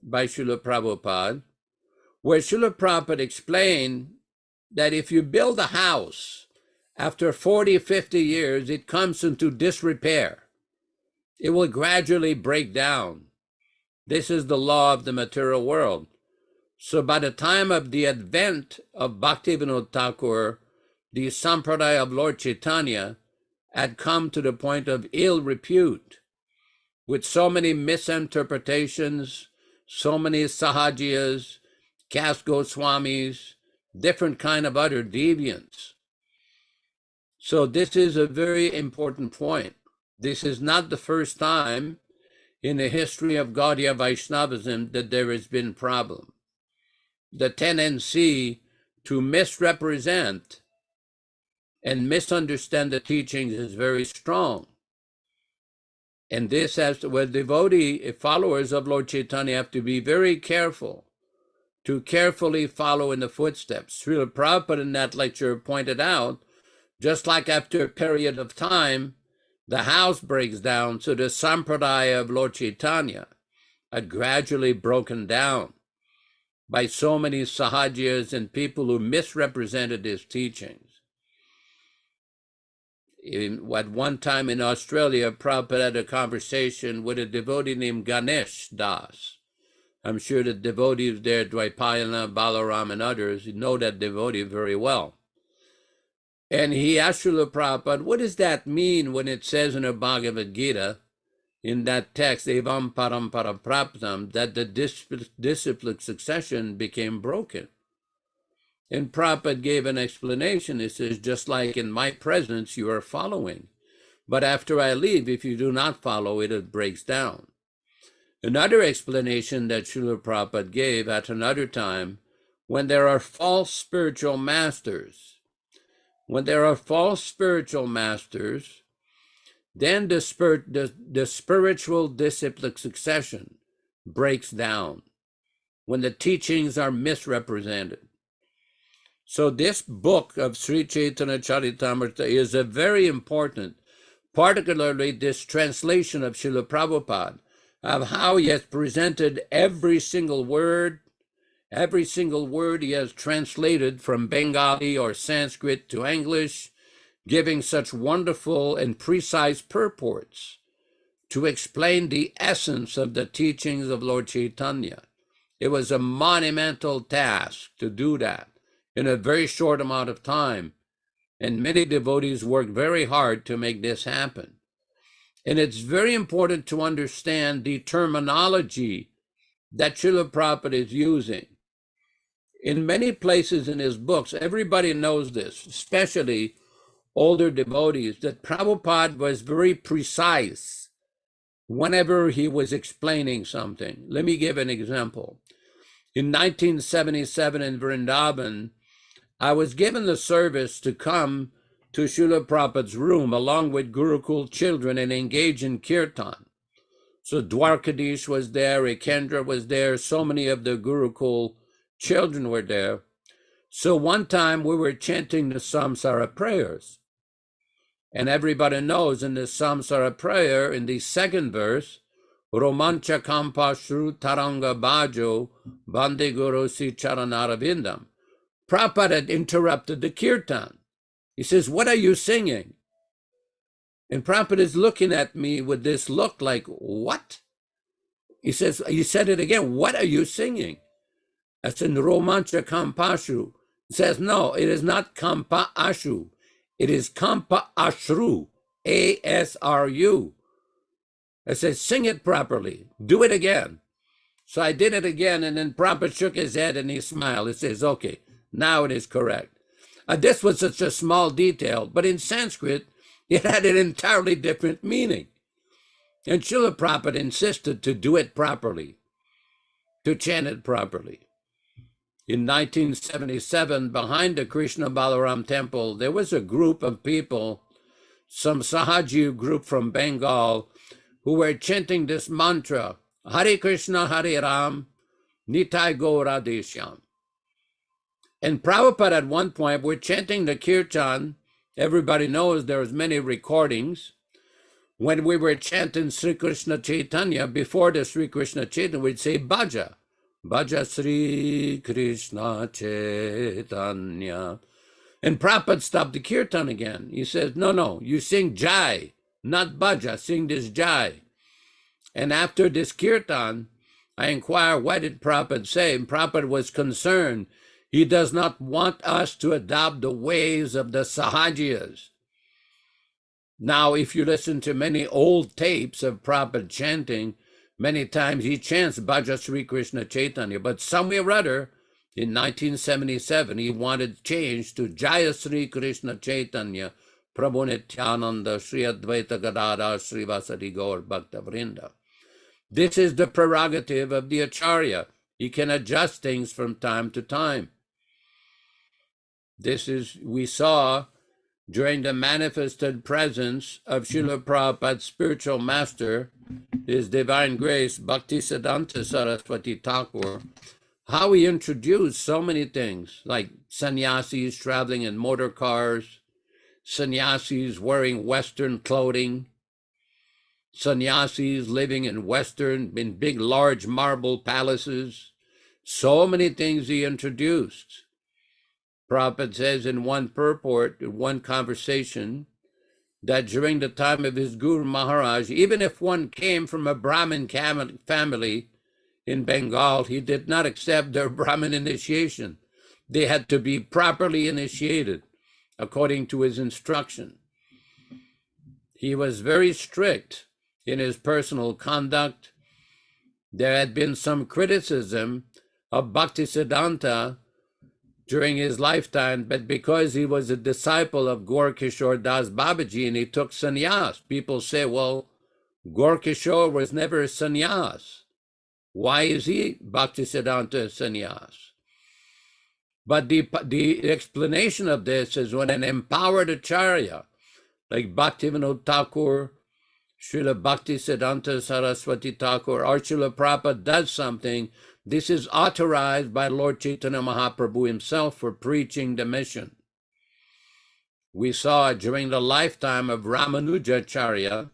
by Srila Prabhupada where Srila Prabhupada explained that if you build a house, after 40, 50 years, it comes into disrepair. It will gradually break down. This is the law of the material world. So by the time of the advent of Bhaktivedanta Thakur, the sampradaya of Lord Chaitanya had come to the point of ill repute, with so many misinterpretations, so many sahajiyas, caste Goswamis, different kind of other deviants. So this is a very important point. This is not the first time in the history of Gaudiya Vaishnavism that there has been problem. The tendency to misrepresent and misunderstand the teachings is very strong. And this has to, where devotee followers of Lord Chaitanya have to be very careful to carefully follow in the footsteps. Srila Prabhupada in that lecture pointed out, just like after a period of time, the house breaks down, so the sampradaya of Lord Chaitanya had gradually broken down by so many sahajiyas and people who misrepresented his teachings. At one time in Australia, Prabhupada had a conversation with a devotee named Ganesh Das. I'm sure the devotees there, Dvaipayana, Balaram, and others, know that devotee very well. And he asked Srila Prabhupada, what does that mean when it says in the Bhagavad Gita, in that text, Evam Parampara Praptam, that the disciplic succession became broken? And Prabhupada gave an explanation. He says, just like in my presence, you are following. But after I leave, if you do not follow it, it breaks down. Another explanation that Srila Prabhupada gave at another time, when there are false spiritual masters, then the spiritual disciplic succession breaks down, when the teachings are misrepresented. So this book of Sri Caitanya-caritāmṛta is a very important, particularly this translation of Srila Prabhupada, of how he has presented every single word he has translated from Bengali or Sanskrit to English, giving such wonderful and precise purports to explain the essence of the teachings of Lord Chaitanya. It was a monumental task to do that in a very short amount of time, and many devotees worked very hard to make this happen. And it's very important to understand the terminology that Srila Prabhupada is using. In many places in his books, everybody knows this, especially older devotees, that Prabhupada was very precise whenever he was explaining something. Let me give an example. In 1977 in Vrindavan, I was given the service to come to Srila Prabhupada's room along with Gurukul children and engage in kirtan. So Dwarkadish was there, Ekendra was there, so many of the Gurukul children were there. So one time we were chanting the Samsara prayers. And everybody knows in the Samsara prayer, in the second verse, Romancha Kampa Shru Taranga Bhajo Bande Guru Si Charanarvindam. Prabhupada had interrupted the kirtan. He says, "What are you singing?" And Prabhupada is looking at me with this look like, "What?" He says, he said it again, "What are you singing?" That's in Romancha Kampashru. He says, "No, it is not Kampa Ashu. It is Kampa Ashru, A-S-R-U. I said, "Sing it properly. Do it again." So I did it again, and then Prabhupada shook his head and he smiled. He says, "Okay, now it is correct." This was such a small detail, but in Sanskrit, it had an entirely different meaning. And Srila Prabhupada insisted to do it properly, to chant it properly. In 1977, behind the Krishna Balaram temple, there was a group of people, some Sahaji group from Bengal, who were chanting this mantra, Hare Krishna, Hare Ram, Nitai Gaura Deshyam. And Prabhupada at one point, we're chanting the kirtan. Everybody knows there's many recordings. When we were chanting Sri Krishna Chaitanya, before the Sri Krishna Chaitanya, we'd say Bhaja. Bhaja Sri Krishna Chaitanya. And Prabhupada stopped the kirtan again. He says, no, you sing Jai, not Bhaja, sing this Jai. And after this kirtan, I inquire, what did Prabhupada say? And Prabhupada was concerned. He does not want us to adopt the ways of the Sahajiyas. Now, if you listen to many old tapes of Prabhupada chanting, many times he chants Bhaja Sri Krishna Chaitanya, but somewhere or other, in 1977, he wanted change to Jaya Sri Krishna Chaitanya, Prabhu Nityananda, Sri Advaita Gadadhar, Sri Vasadi Gaur Bhakta-vrinda. This is the prerogative of the Acharya. He can adjust things from time to time. This is, we saw during the manifested presence of Srila Prabhupada's spiritual master, His Divine Grace, Bhaktisiddhanta Saraswati Thakur, how he introduced so many things, like sannyasis traveling in motor cars, sannyasis wearing Western clothing, sannyasis living in big, large marble palaces. So many things he introduced. Prabhupada says in one purport, in one conversation, that during the time of his Guru Maharaj, even if one came from a Brahmin family in Bengal, he did not accept their Brahmin initiation. They had to be properly initiated according to his instruction. He was very strict in his personal conduct. There had been some criticism of Bhaktisiddhanta during his lifetime, but because he was a disciple of Gaur Kishore Das Babaji and he took sannyas, people say, well, Gaur Kishore was never a sannyas. Why is he Bhaktisiddhanta a sannyas? But the explanation of this is when an empowered acharya, like Bhaktivinoda Thakur, Srila Bhaktisiddhanta Saraswati Thakur, or Srila Prabhupada does something, This is authorized by Lord Chaitanya Mahaprabhu himself for preaching the mission. We saw during the lifetime of Rāmanujacārya,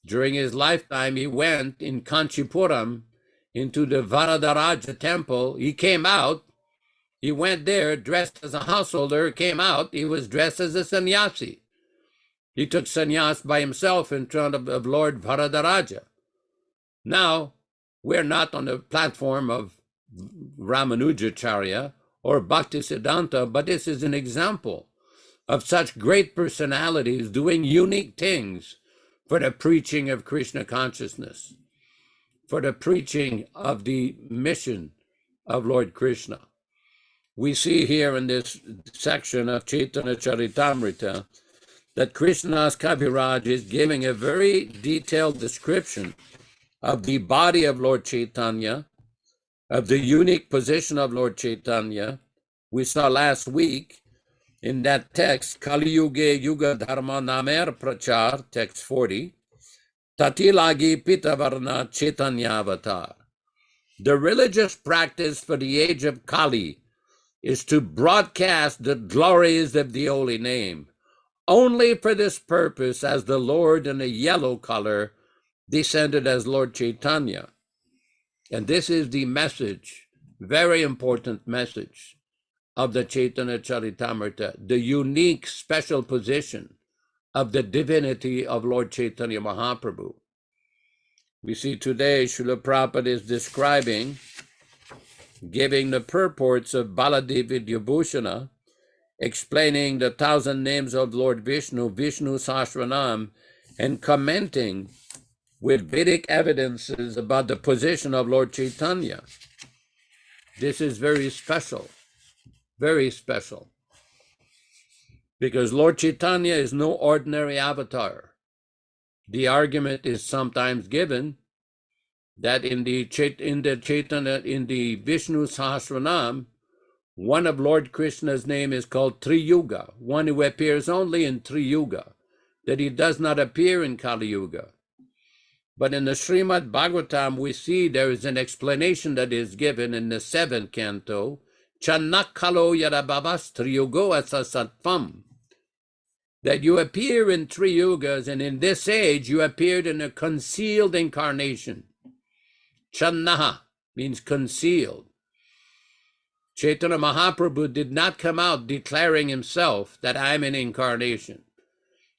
during his lifetime, he went in Kanchipuram into the Varadaraja temple. He came out, he went there dressed as a householder, came out, he was dressed as a sannyasi. He took sannyas by himself in front of Lord Varadaraja. Now, we're not on the platform of Rāmanujacārya or Bhaktisiddhanta, but this is an example of such great personalities doing unique things for the preaching of Krishna consciousness, for the preaching of the mission of Lord Krishna. We see here in this section of Caitanya-caritāmṛta that Krishnadas Kaviraj is giving a very detailed description of the body of Lord Chaitanya, of the unique position of Lord Chaitanya. We saw last week in that text, Kali Yuge Yuga Dharma Namer Prachar, text 40, Tatilagi Pitavarna Chaitanya-avatar. The religious practice for the age of Kali is to broadcast the glories of the holy name. Only for this purpose has the Lord in a yellow color descended as Lord Chaitanya. And this is the message, very important message, of the Caitanya-caritāmṛta, the unique special position of the divinity of Lord Chaitanya Mahaprabhu. We see today Srila Prabhupada is describing, giving the purports of Baladevi Vibhūshana, explaining the 1,000 names of Lord Vishnu, Vishnu Sahasranam, and commenting with Vedic evidences about the position of Lord Chaitanya. This is very special, because Lord Chaitanya is no ordinary avatar. The argument is sometimes given that in the Chaitanya, in the Vishnu Sahasranam, one of Lord Krishna's name is called Triyuga, one who appears only in Triyuga, that he does not appear in Kali Yuga. But in the Srimad Bhagavatam, we see there is an explanation that is given in the 7th canto, Chanakalo Yarabhavas Triyugo Asasatvam, that you appear in 3 yugas, and in this age you appeared in a concealed incarnation. Channaha means concealed. Chaitanya Mahaprabhu did not come out declaring himself that I'm an incarnation.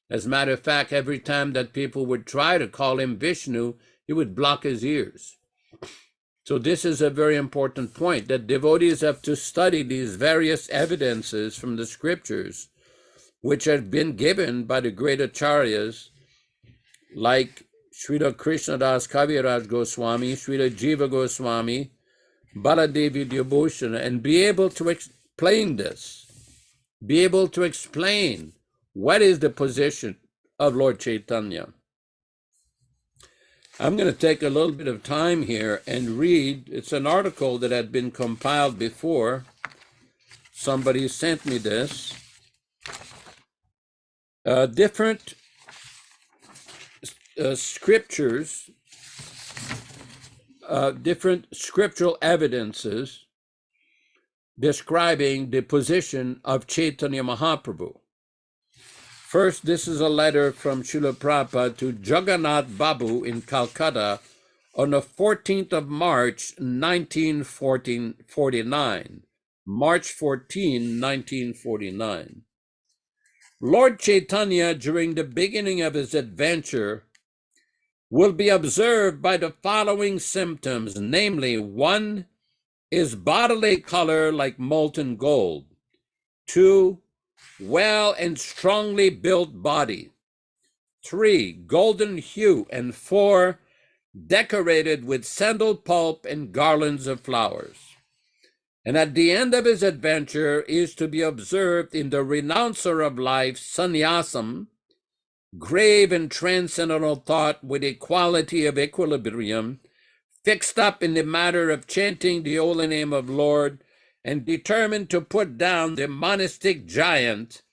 As a matter of fact, every time that people would try to call him Vishnu, he would block his ears. So this is a very important point, that devotees have to study these various evidences from the scriptures, which have been given by the great acharyas, like Srila Krishnadas Kaviraj Goswami, Srila Jiva Goswami, Baladevi Vibhūshana, and be able to explain this, be able to explain what is the position of Lord Chaitanya. I'm going to take a little bit of time here and read. It's an article that had been compiled before. Somebody sent me this. Different scriptures, different scriptural evidences describing the position of Chaitanya Mahaprabhu. First, this is a letter from Srila Prabhupada to Jagannath Babu in Calcutta on the 14th of March, 1949. March 14, 1949. Lord Chaitanya, during the beginning of his adventure, will be observed by the following symptoms, namely, 1, his bodily color like molten gold. 2, well and strongly built body. 3, golden hue. And 4, decorated with sandal pulp and garlands of flowers. And at the end of his adventure is to be observed in the renouncer of life, sannyasam, grave and transcendental thought with a quality of equilibrium, fixed up in the matter of chanting the holy name of Lord, and determined to put down the monastic giant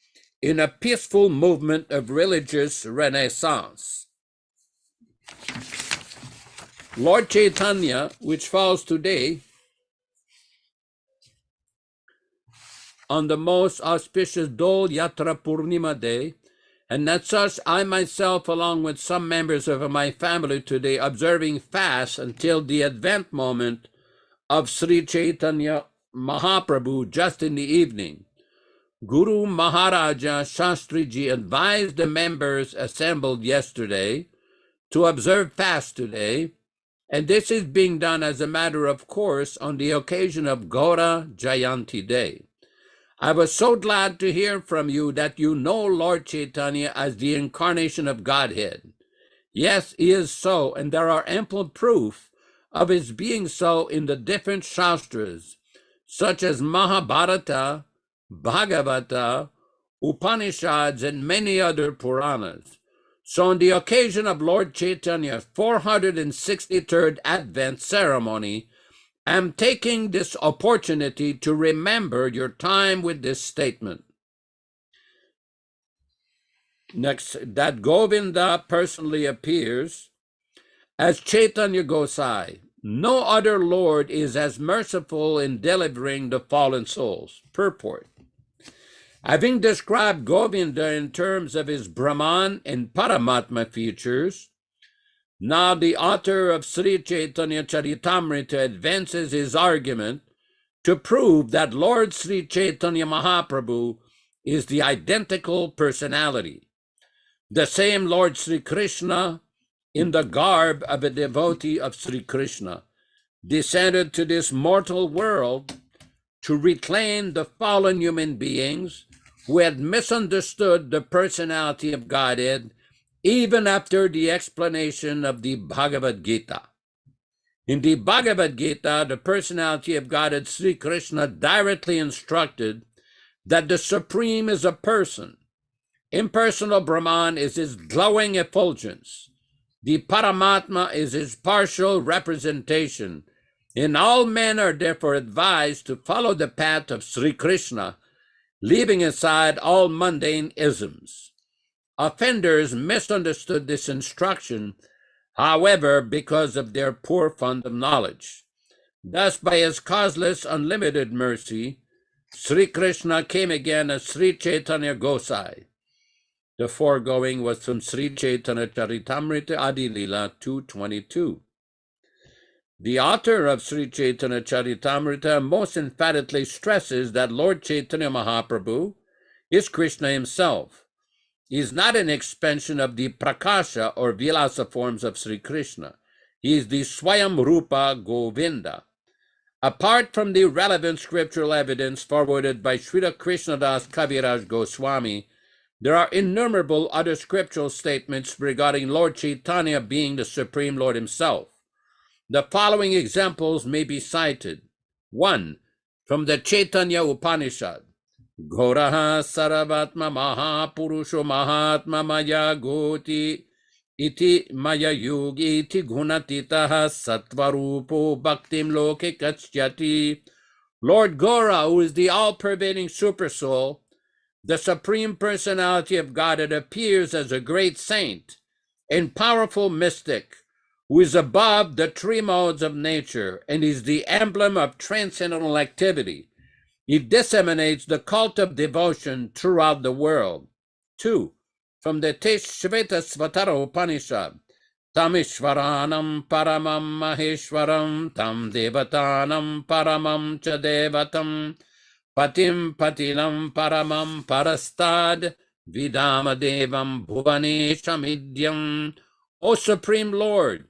in a peaceful movement of religious renaissance. Lord Chaitanya, which falls today on the most auspicious Dol Yatra Purnima day, and that such I myself, along with some members of my family today, observing fast until the advent moment of Sri Chaitanya Mahaprabhu just in the evening. Guru Maharaja Shastriji advised the members assembled yesterday to observe fast today, and this is being done as a matter of course on the occasion of Gaura Jayanti Day. I was so glad to hear from you that you know Lord Chaitanya as the incarnation of Godhead. Yes, he is so, and there are ample proof of his being so in the different Shastras, such as Mahabharata, Bhagavata, Upanishads, and many other Puranas. So on the occasion of Lord Chaitanya's 463rd Advent ceremony, I'm taking this opportunity to remember your time with this statement. Next, that Govinda personally appears as Chaitanya Gosai. No other Lord is as merciful in delivering the fallen souls. Purport. Having described Govinda in terms of his Brahman and Paramatma features, now the author of Sri Caitanya-caritāmṛta advances his argument to prove that Lord Sri Chaitanya Mahaprabhu is the identical personality, the same Lord Sri Krishna in the garb of a devotee of Sri Krishna, descended to this mortal world to reclaim the fallen human beings who had misunderstood the personality of Godhead even after the explanation of the Bhagavad Gita. In the Bhagavad Gita, the personality of Godhead, Sri Krishna, directly instructed that the Supreme is a person. Impersonal Brahman is his glowing effulgence. The Paramatma is his partial representation. And all men are therefore advised to follow the path of Sri Krishna, leaving aside all mundane isms. Offenders misunderstood this instruction, however, because of their poor fund of knowledge. Thus, by his causeless, unlimited mercy, Sri Krishna came again as Sri Chaitanya Gosai. The foregoing was from Sri Caitanya-caritāmṛta Adi Lila 222. The author of Sri Caitanya-caritāmṛta most emphatically stresses that Lord Chaitanya Mahaprabhu is Krishna himself. He is not an expansion of the Prakasha or Vilasa forms of Sri Krishna. He is the Swayam Rupa Govinda. Apart from the relevant scriptural evidence forwarded by Srila Krishnadas Kaviraj Goswami, there are innumerable other scriptural statements regarding Lord Chaitanya being the Supreme Lord himself. The following examples may be cited. 1. From the Caitanya Upanishad. Ghoraha Saravatma Mahapurusho Mahatma Maya Goti Iti Maya Yugi Iti Gunatitaha Sattvarupo Bhaktim Loke Kachyati. Lord Gora, who is the all-pervading supersoul, the Supreme Personality of Godhead, appears as a great saint and powerful mystic who is above the three modes of nature and is the emblem of transcendental activity. He disseminates the cult of devotion throughout the world. 2. From the Teshveta-svatara Upanishad. Tam Ishvaranam Paramam Maheshwaram Tam Devatanam Paramam Cha Devatam Patim Patilam Paramam Parastad Vidama Devam Bhuvaneshamidyam. O Supreme Lord,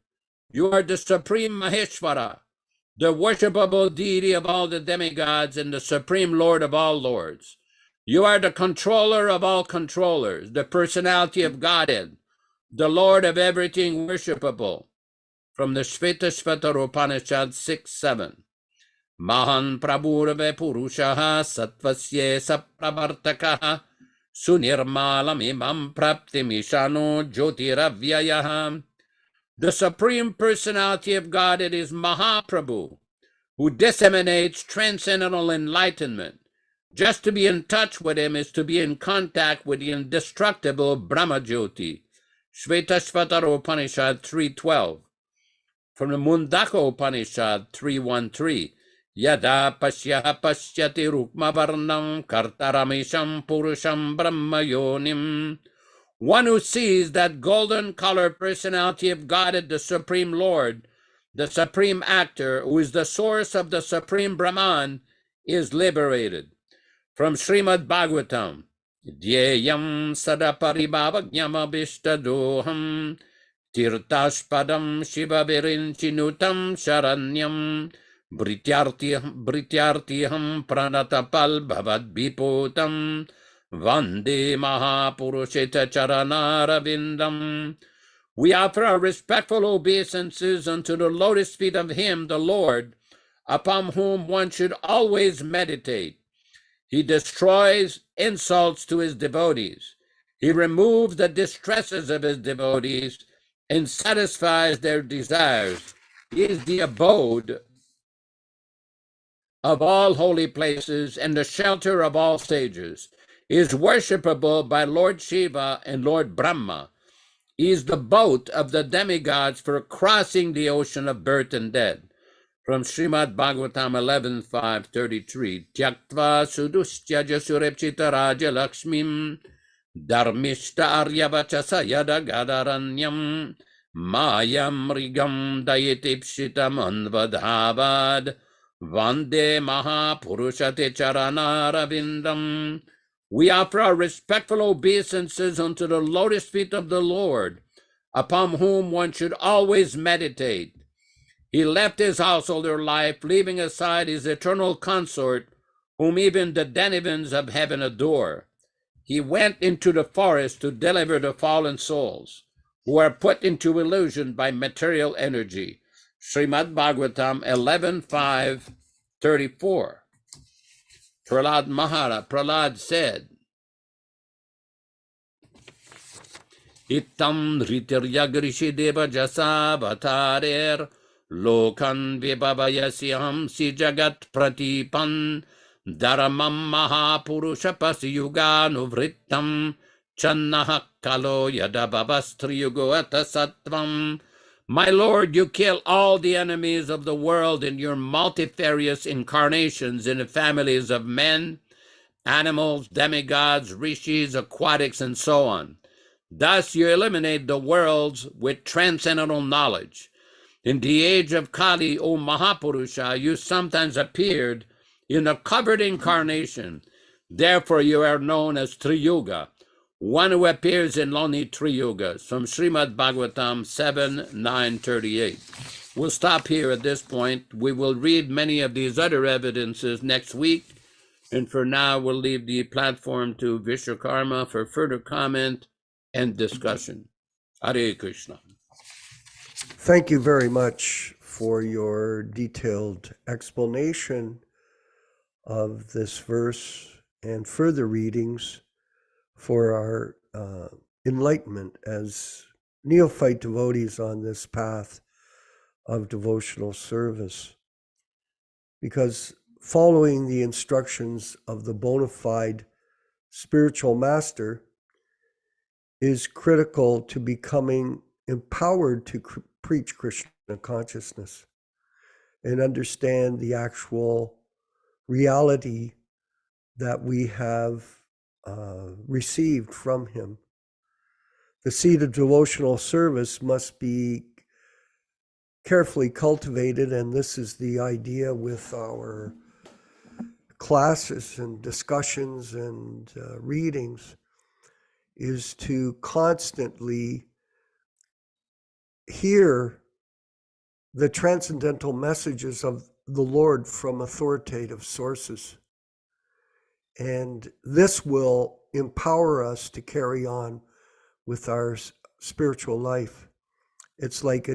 you are the Supreme Maheshwara, the worshipable deity of all the demigods and the Supreme Lord of all lords. You are the controller of all controllers, the personality of Godhead, the Lord of everything worshipable. From the Shveta-svatara Upanishad 6-7. Mahan Prabhurave Purushaha Sattvasye Sapravartakaha Sunirmalam Imam Praptimishano Jyotiravyayaha. The Supreme Personality of Godhead is Mahaprabhu, who disseminates transcendental enlightenment. Just to be in touch with him is to be in contact with the indestructible Brahma Jyoti. Shveta-svatara Upanishad 3:12. from the Mundaka Upanishad 3.1.3. Yada pasyaha pasyati rukmavarnam kartaramisham purusham brahma yonim. One who sees that golden colored personality of God as the Supreme Lord, the Supreme Actor, who is the source of the Supreme Brahman, is liberated. From Srimad Bhagavatam, Dhyeyam sadaparibhavagyamabhishtadoham tirtashpadam shivavirinchinutam sharanyam Brityartiham pranatapal bhavad bipotam Vande Mahapurushita Charanaravindam. We offer our respectful obeisances unto the lotus feet of Him, the Lord, upon whom one should always meditate. He destroys insults to His devotees. He removes the distresses of His devotees and satisfies their desires. He is the abode of all holy places and the shelter of all sages. He is worshipable by Lord Shiva and Lord Brahma. He is the boat of the demigods for crossing the ocean of birth and death. From Srimad Bhagavatam 11.5.33, Tyaktva sudustyaja surepchita raja lakshmim dharmishta aryavachasa yada gadaranyam mayam rigam dayitipshitam anvadhavad Vande Mahapurushate Charanaravindam. We offer our respectful obeisances unto the lotus feet of the Lord, upon whom one should always meditate. He left his householder life, leaving aside his eternal consort, whom even the denizens of heaven adore. He went into the forest to deliver the fallen souls, who are put into illusion by material energy. Srimad Bhagavatam 11.5.34. Prahlad said, Ittam ritiryagrishī deva jasavatarer lokan vibhavayasyam si jagat pratipan dharamam mahapurusha pasiyuganuvrittam channaha kalo yadabhavastriyugo atasattvam. My Lord, you kill all the enemies of the world in your multifarious incarnations in the families of men, animals, demigods, rishis, aquatics, and so on. Thus you eliminate the worlds with transcendental knowledge. In the age of Kali, O Mahapurusha, you sometimes appeared in a covered incarnation. Therefore you are known as Triyuga, one who appears in only 3 yugas, from Srimad Bhagavatam 7.9.38. We'll stop here at this point. We will read many of these other evidences next week, and for now we'll leave the platform to Vishwakarma for further comment and discussion. Hare Krishna. Thank you very much for your detailed explanation of this verse and further readings for our enlightenment as neophyte devotees on this path of devotional service. Because following the instructions of the bona fide spiritual master is critical to becoming empowered to preach Krishna consciousness and understand the actual reality that we have received from him. The seed of devotional service must be carefully cultivated, and this is the idea with our classes and discussions and readings, is to constantly hear the transcendental messages of the Lord from authoritative sources. And this will empower us to carry on with our spiritual life. It's like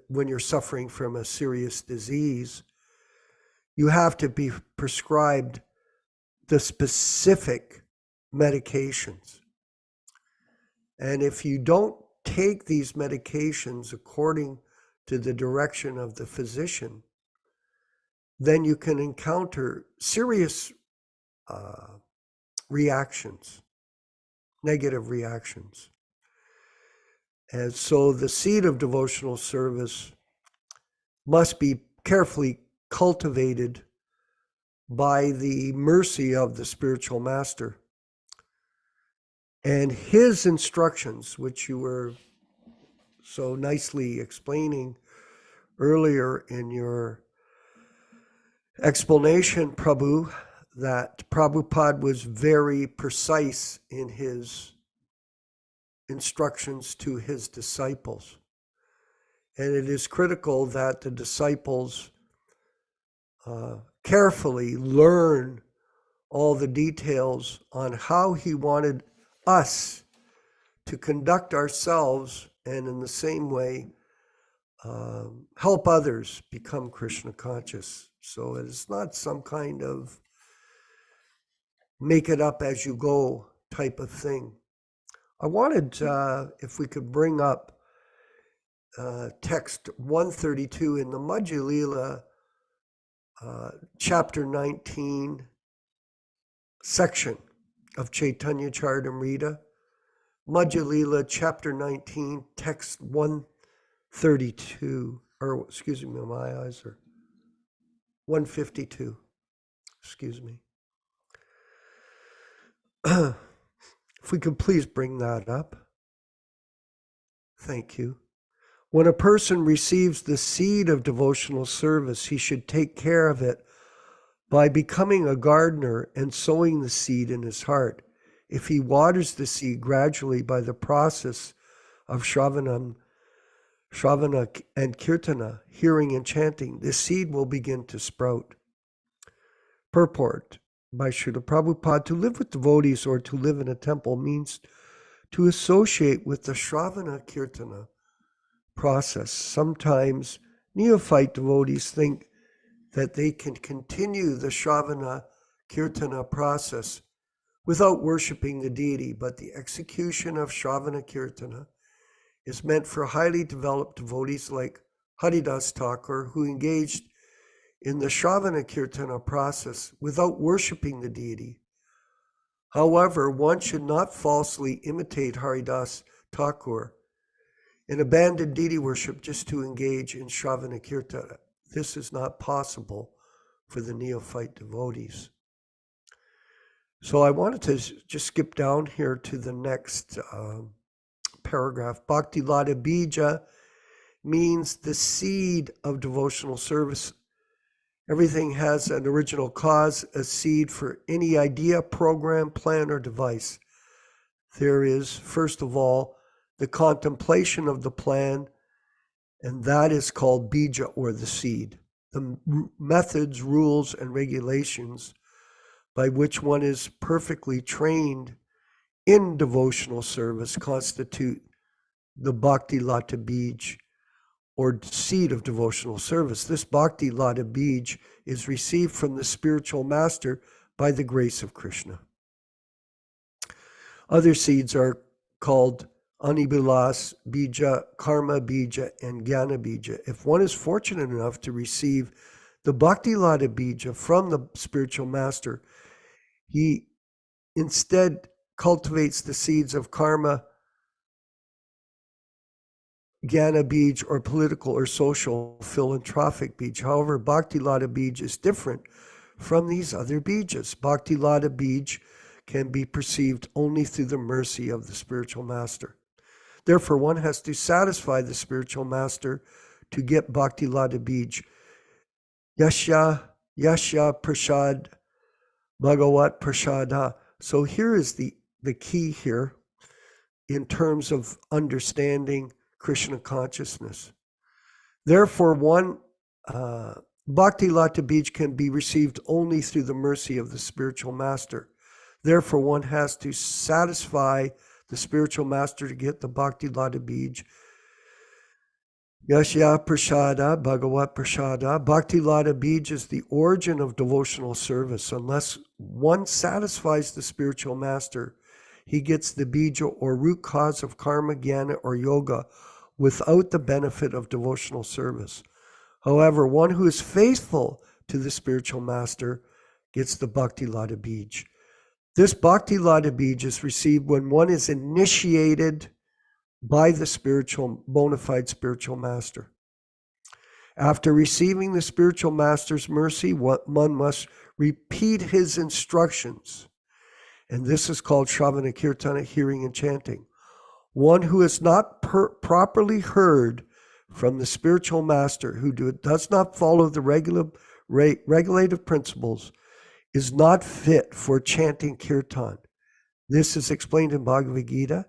when you're suffering from a serious disease, you have to be prescribed the specific medications. And if you don't take these medications according to the direction of the physician, then you can encounter serious reactions, negative reactions. And so the seed of devotional service must be carefully cultivated by the mercy of the spiritual master. And his instructions, which you were so nicely explaining earlier in your explanation, Prabhu, that Prabhupada was very precise in his instructions to his disciples. And it is critical that the disciples carefully learn all the details on how he wanted us to conduct ourselves, and in the same way, help others become Krishna conscious. So it's not some kind of make it up as you go type of thing. I wanted, if we could bring up text 132 in the Madhya Lila, chapter 19 section of Caitanya-caritamrita. Madhya Lila, chapter 19, text 132, or excuse me, my eyes are 152, excuse me. If we could please bring that up. Thank you. When a person receives the seed of devotional service, he should take care of it by becoming a gardener and sowing the seed in his heart. If he waters the seed gradually by the process of Shravana and Kirtana, hearing and chanting, the seed will begin to sprout. Purport by Srila Prabhupada: to live with devotees or to live in a temple means to associate with the Shravana Kirtana process. Sometimes neophyte devotees think that they can continue the Shravana Kirtana process without worshiping the deity, but the execution of Shravana Kirtana is meant for highly developed devotees like Haridas Thakur, who engaged in the Shravana Kirtana process without worshiping the deity. However, one should not falsely imitate Haridas Thakur and abandon deity worship just to engage in Shravana Kirtana. This is not possible for the neophyte devotees. So I wanted to just skip down here to the next paragraph. Bhakti Lata Bija means the seed of devotional service. Everything has an original cause, a seed for any idea, program, plan, or device. There is, first of all, the contemplation of the plan, and that is called bija, or the seed. The methods, rules, and regulations by which one is perfectly trained in devotional service constitute the Bhakti Lata Bij, or seed of devotional service. This Bhakti Lata Bij is received from the spiritual master by the grace of Krishna. Other seeds are called Anibilas Bija, Karma Bija, and Jnana Bija. If one is fortunate enough to receive the Bhakti Lata Bija from the spiritual master, he instead cultivates the seeds of karma, Jnana Bij, or political or social philanthropic Bij. However, Bhakti Lata Bij is different from these other Bijas. Bhakti Lata Bij can be perceived only through the mercy of the spiritual master. Therefore, one has to satisfy the spiritual master to get Bhakti Lata Bij. Yasya Prasad Bhagavat Prasada. So here is the key here in terms of understanding Krishna consciousness. Therefore, one Bhakti Lata Bij can be received only through the mercy of the spiritual master. Therefore, one has to satisfy the spiritual master to get the Bhakti Lata Bij. Yasya Prasada, Bhagavat Prasada. Bhakti Lata Bij is the origin of devotional service. Unless one satisfies the spiritual master, he gets the bija, or root cause of karma, jnana, or yoga without the benefit of devotional service. However, one who is faithful to the spiritual master gets the Bhakti Lata Bij. This Bhakti Lata Bij is received when one is initiated by the bona fide spiritual master. After receiving the spiritual master's mercy, one must repeat his instructions. And this is called Shravana Kirtana, hearing and chanting. One who has not properly heard from the spiritual master, who does not follow the regulative principles, is not fit for chanting kirtan. This is explained in Bhagavad Gita.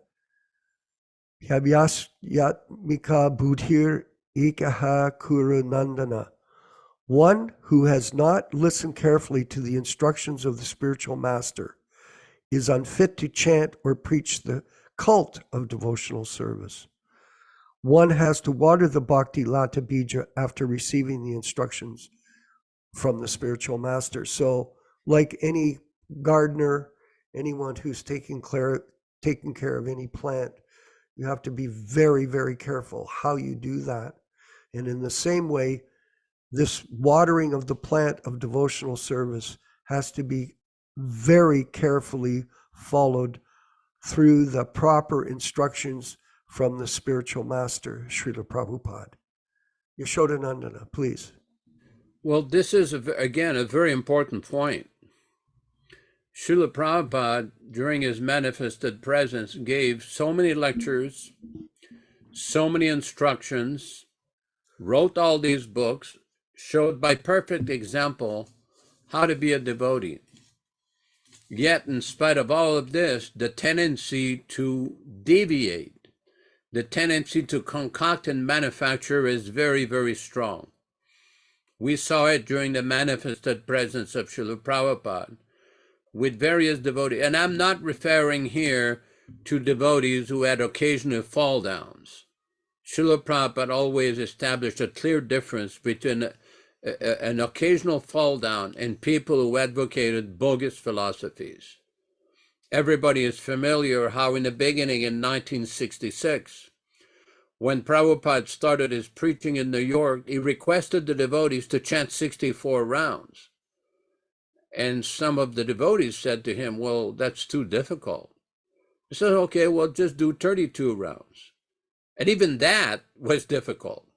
Yabhyas yatmika buddhir ekaha kuru nandana. One who has not listened carefully to the instructions of the spiritual master is unfit to chant or preach the cult of devotional service. One has to water the bhakti lata bija after receiving the instructions from the spiritual master. So, like any gardener, anyone who's taking care of any plant, you have to be very, very careful how you do that. And in the same way, this watering of the plant of devotional service has to be very carefully followed through the proper instructions from the spiritual master, Srila Prabhupada. Yaśodā-nandana, please. Well, this is, again, a very important point. Srila Prabhupada, during his manifested presence, gave so many lectures, so many instructions, wrote all these books, showed by perfect example how to be a devotee. Yet, in spite of all of this, the tendency to deviate, the tendency to concoct and manufacture is very, very strong. We saw it during the manifested presence of Srila Prabhupada with various devotees. And I'm not referring here to devotees who had occasional fall downs. Srila Prabhupada always established a clear difference between an occasional fall down and people who advocated bogus philosophies. Everybody is familiar how in the beginning in 1966, when Prabhupada started his preaching in New York, he requested the devotees to chant 64 rounds. And some of the devotees said to him, well, that's too difficult. He said, okay, well, just do 32 rounds. And even that was difficult.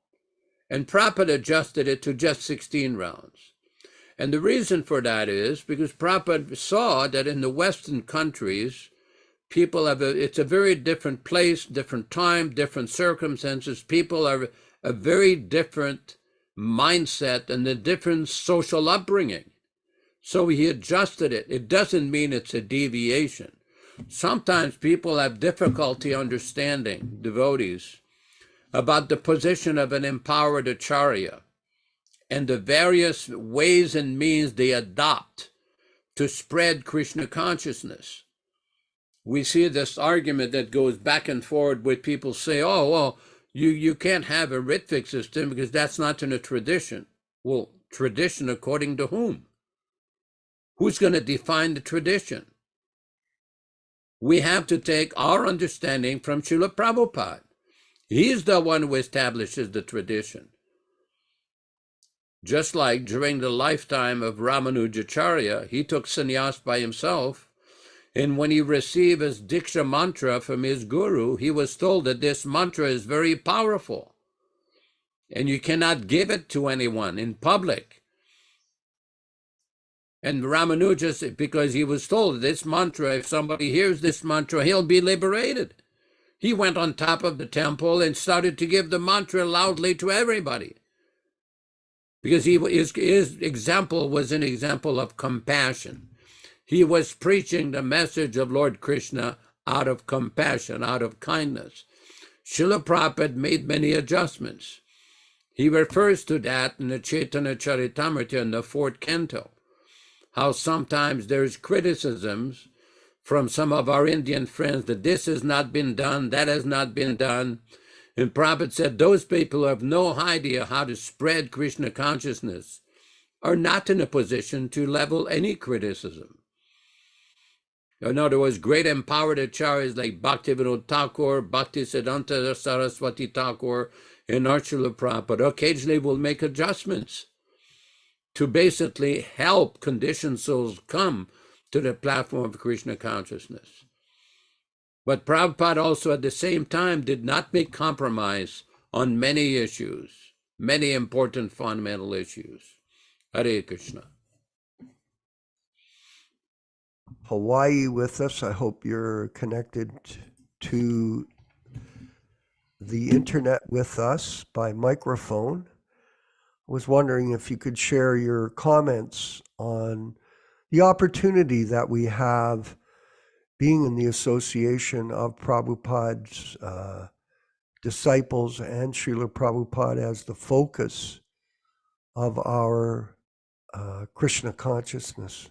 And Prabhupada adjusted it to just 16 rounds. And the reason for that is because Prabhupada saw that in the Western countries, people have it's a very different place, different time, different circumstances. People are a very different mindset and a different social upbringing. So he adjusted it. It doesn't mean it's a deviation. Sometimes people have difficulty understanding, devotees, about the position of an empowered acharya and the various ways and means they adopt to spread Krishna consciousness. We see this argument that goes back and forward with people say, oh, well, you can't have a ritvik system because that's not in a tradition. Well, tradition according to whom? Who's going to define the tradition? We have to take our understanding from Srila Prabhupada. He's the one who establishes the tradition. Just like during the lifetime of Ramanujacharya, he took sannyas by himself, and when he received his Diksha mantra from his guru, he was told that this mantra is very powerful, and you cannot give it to anyone in public. And Ramanuja, because he was told this mantra, if somebody hears this mantra, he'll be liberated. He went on top of the temple and started to give the mantra loudly to everybody. Because his example was an example of compassion. He was preaching the message of Lord Krishna out of compassion, out of kindness. Srila Prabhupada made many adjustments. He refers to that in the Caitanya-caritāmṛta in the 4th canto, how sometimes there's criticisms from some of our Indian friends that this has not been done, that has not been done. And Prabhupada said those people who have no idea how to spread Krishna consciousness are not in a position to level any criticism. In other words, great empowered acharyas like Bhaktivedanta Thakur, Bhaktisiddhanta Saraswati Thakur, and Srila Prabhupada occasionally will make adjustments to basically help conditioned souls come to the platform of Krishna consciousness. But Prabhupada also at the same time did not make compromise on many issues. many important fundamental issues. Hare Krishna. Hawaii with us. I hope you're connected to the internet with us by microphone. I was wondering if you could share your comments on the opportunity that we have being in the association of Prabhupada's disciples and Srila Prabhupada as the focus of our Krishna consciousness.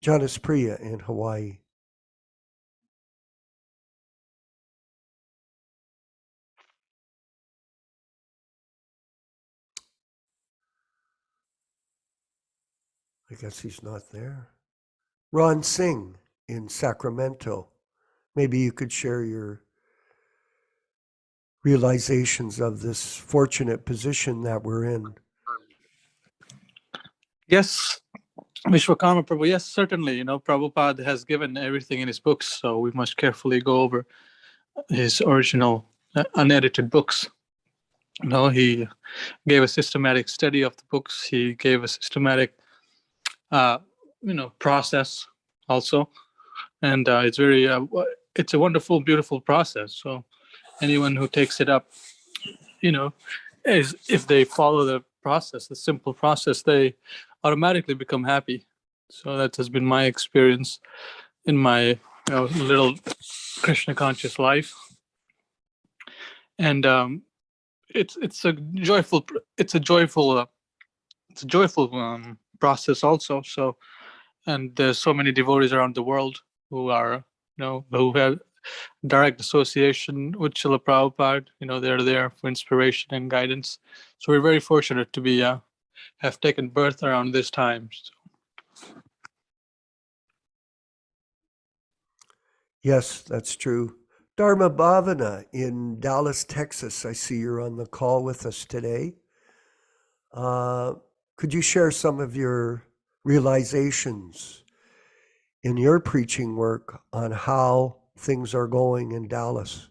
Janice Priya in Hawaii. I guess he's not there. Ron Singh in Sacramento. Maybe you could share your realizations of this fortunate position that we're in. Yes, Vishwakarma Prabhu, yes, certainly. Prabhupada has given everything in his books, so we must carefully go over his original unedited books. He gave a systematic study of the books. He gave a systematic, process also. And it's a wonderful, beautiful process. So anyone who takes it up, if they follow the process, the simple process, they automatically become happy. So that has been my experience in my little Krishna conscious life. And it's a joyful process also. So, and there's so many devotees around the world who are who have direct association with Srila Prabhupada. They're there for inspiration and guidance. So we're very fortunate to be have taken birth around this time. Yes, that's true. Dharma Bhavana in Dallas, Texas. I see you're on the call with us today. Could you share some of your realizations in your preaching work on how things are going in Dallas?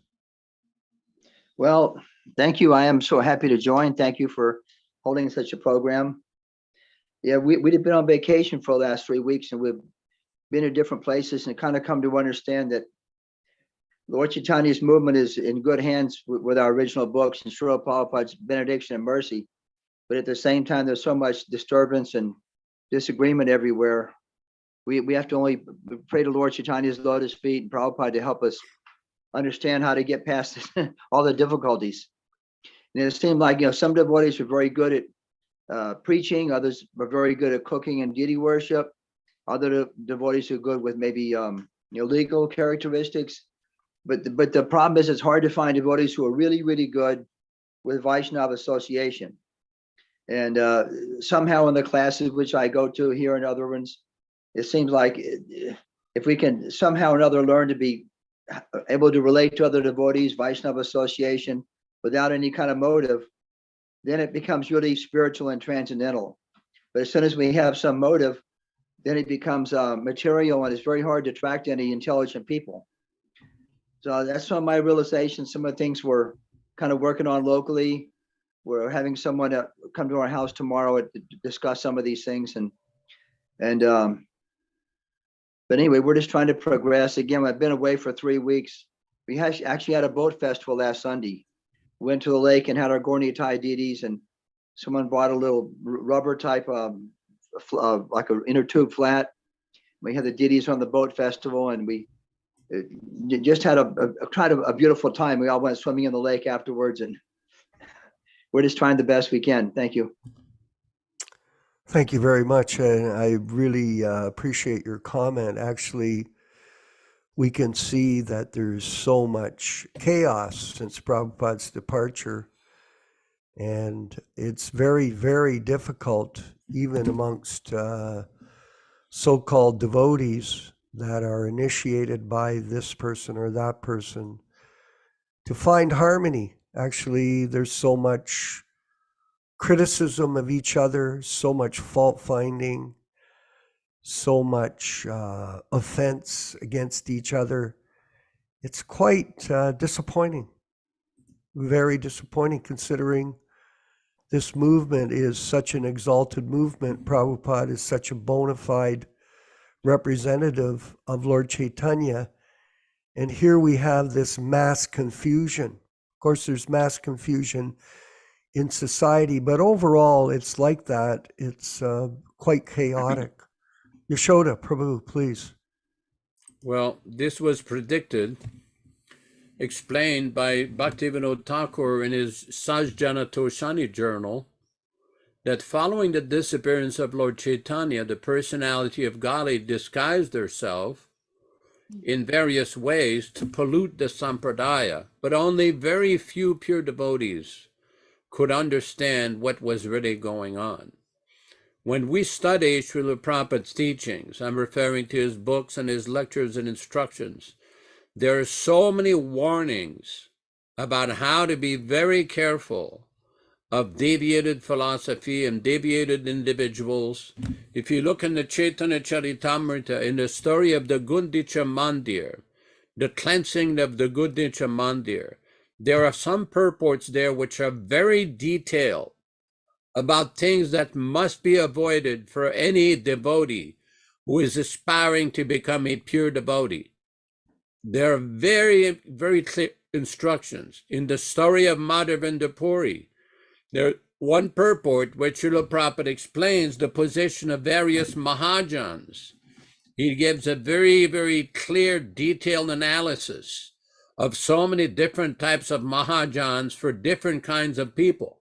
Well, thank you. I am so happy to join. Thank you for holding such a program. Yeah, we've been on vacation for the last 3 weeks, and we've been in different places and kind of come to understand that Lord Chaitanya's movement is in good hands with our original books and Srila Prabhupada's benediction and mercy. But at the same time, there's so much disturbance and disagreement everywhere. We have to only pray to Lord Chaitanya's lotus feet and Prabhupada to help us understand how to get past all the difficulties. And it seemed like some devotees were very good at preaching, others were very good at cooking and deity worship. Other devotees are good with maybe legal characteristics. But the problem is it's hard to find devotees who are really, really good with Vaishnava association. And somehow in the classes which I go to here and other ones, it seems like if we can somehow or another learn to be able to relate to other devotees, Vaishnava association, without any kind of motive, then it becomes really spiritual and transcendental. But as soon as we have some motive, then it becomes material, and it's very hard to attract any intelligent people. So that's some of my realizations. Some of the things we're kind of working on locally. We're having someone come to our house tomorrow to discuss some of these things. But anyway, we're just trying to progress. Again, I've been away for 3 weeks. We actually had a boat festival last Sunday. Went to the lake and had our Gaura-Nitai deities, and someone bought a little rubber type like an inner tube flat. We had the deities on the boat festival, and we just had a beautiful time. We all went swimming in the lake afterwards, and we're just trying the best we can. Thank you. Thank you very much. And I really appreciate your comment. Actually, we can see that there's so much chaos since Prabhupada's departure. And it's very, very difficult, even amongst so-called devotees that are initiated by this person or that person, to find harmony. Actually, there's so much criticism of each other, so much fault finding, so much offense against each other. It's quite disappointing, very disappointing, considering this movement is such an exalted movement. Prabhupada is such a bona fide representative of Lord Chaitanya. And here we have this mass confusion. Of course, there's mass confusion in society, but overall, it's like that. It's quite chaotic. Yaśodā, Prabhu, please. Well, this was predicted, explained by Bhaktivedanta Thakur in his Sajjana Toshani journal, that following the disappearance of Lord Chaitanya, the personality of Gali disguised herself in various ways to pollute the sampradaya, but only very few pure devotees could understand what was really going on. When we study Srila Prabhupada's teachings, I'm referring to his books and his lectures and instructions, there are so many warnings about how to be very careful of deviated philosophy and deviated individuals. If you look in the Caitanya-caritāmṛta, in the story of the Gundicha Mandir, the cleansing of the Gundicha Mandir, there are some purports there which are very detailed about things that must be avoided for any devotee who is aspiring to become a pure devotee. There are very, very clear instructions. In the story of Madhavendra Puri, there one purport where Srila Prabhupada explains the position of various Mahajans. He gives a very, very clear, detailed analysis of so many different types of Mahajans for different kinds of people.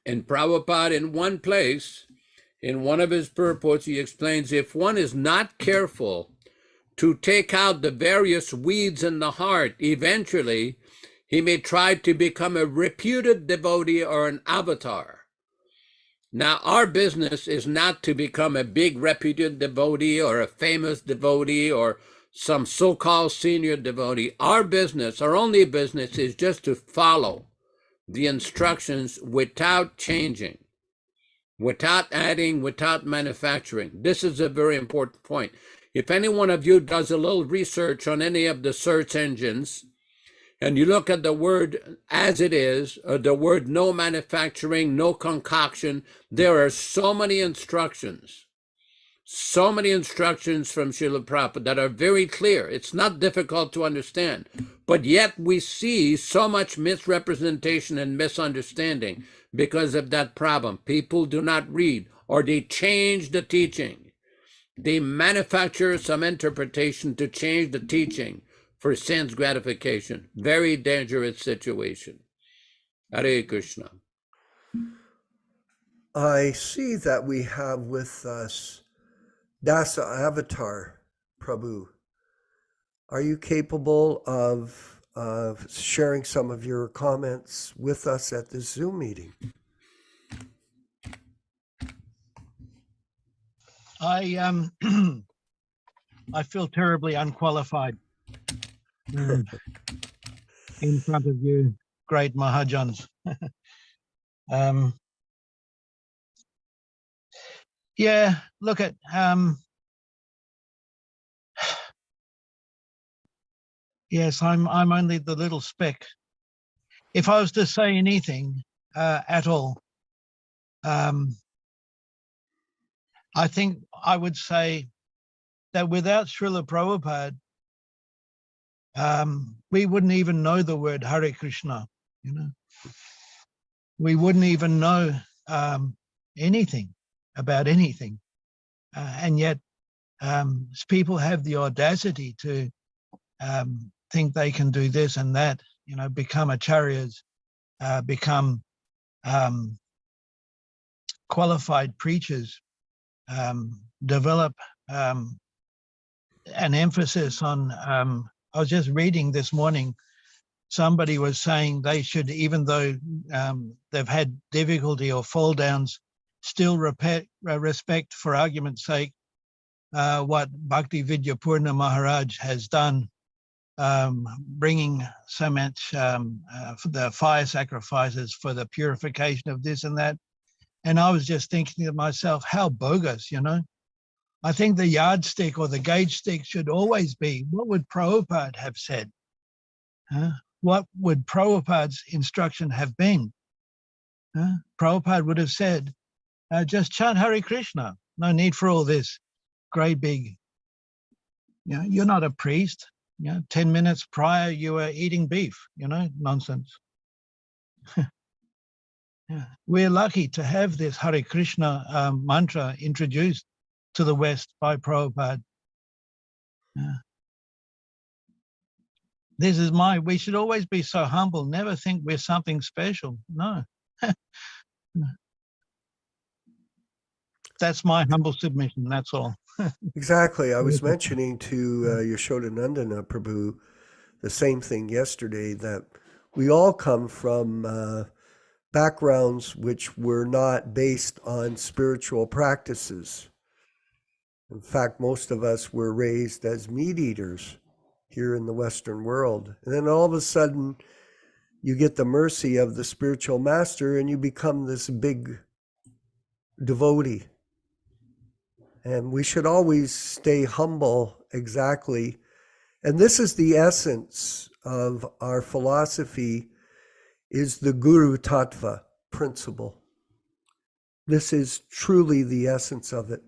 And Prabhupada, in one place, in one of his purports, he explains, if one is not careful to take out the various weeds in the heart, eventually he may try to become a reputed devotee or an avatar. Now, our business is not to become a big reputed devotee or a famous devotee or some so-called senior devotee. Our business, our only business, is just to follow the instructions without changing, without adding, without manufacturing. This is a very important point. If any one of you does a little research on any of the search engines, and you look at the word as it is, or the word no manufacturing, no concoction, there are so many instructions from Srila Prabhupada that are very clear. It's not difficult to understand, but yet we see so much misrepresentation and misunderstanding because of that problem. People do not read, or they change the teaching. They manufacture some interpretation to change the teaching for sense gratification. Very dangerous situation. Hare Krishna. I see that we have with us Dasa Avatar, Prabhu. Are you capable of sharing some of your comments with us at this Zoom meeting? I feel terribly unqualified in front of you, great Mahajans. Yeah, look at yes, I'm only the little speck. If I was to say anything at all, I think I would say that without Srila Prabhupada, we wouldn't even know the word Hare Krishna, you know. We wouldn't even know anything about anything. And yet people have the audacity to think they can do this and that, you know, become acharyas, become qualified preachers, develop an emphasis on, I was just reading this morning, somebody was saying they should, even though they've had difficulty or fall downs, still respect, for argument's sake, what Bhakti Vidyapurna Maharaj has done, bringing so much for the fire sacrifices for the purification of this and that. And I was just thinking to myself, how bogus, you know? I think the yardstick or the gauge stick should always be, what would Prabhupada have said? What would Prabhupada's instruction have been? Prabhupada would have said, just chant Hare Krishna. No need for all this great big, you're not a priest. 10 minutes prior you were eating beef, nonsense. We're lucky to have this Hare Krishna mantra introduced to the West by Prabhupada. We should always be so humble, never think we're something special. No. That's my humble submission, that's all. Exactly. I was mentioning to Yaśodā-nandana Prabhu the same thing yesterday, that we all come from backgrounds which were not based on spiritual practices. In fact, most of us were raised as meat eaters here in the Western world. And then all of a sudden, you get the mercy of the spiritual master and you become this big devotee. And we should always stay humble, exactly. And this is the essence of our philosophy, is the Guru Tattva principle. This is truly the essence of it.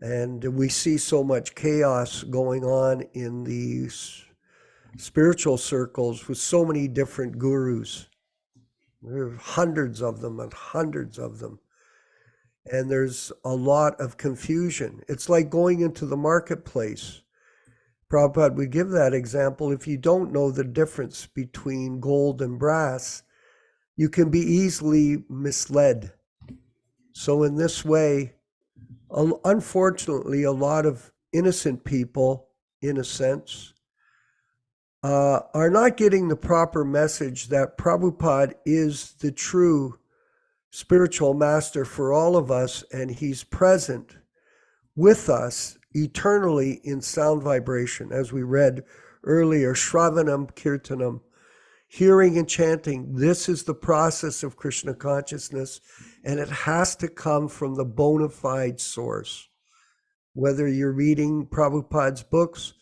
And we see so much chaos going on in these spiritual circles with so many different gurus. There are hundreds of them and hundreds of them. And there's a lot of confusion. It's like going into the marketplace. Prabhupada would give that example. If you don't know the difference between gold and brass, you can be easily misled. So in this way, unfortunately, a lot of innocent people, in a sense, are not getting the proper message that Prabhupada is the true spiritual master for all of us, and he's present with us eternally in sound vibration. As we read earlier, Shravanam Kirtanam, hearing and chanting, this is the process of Krishna consciousness, and it has to come from the bona fide source. Whether you're reading Prabhupada's books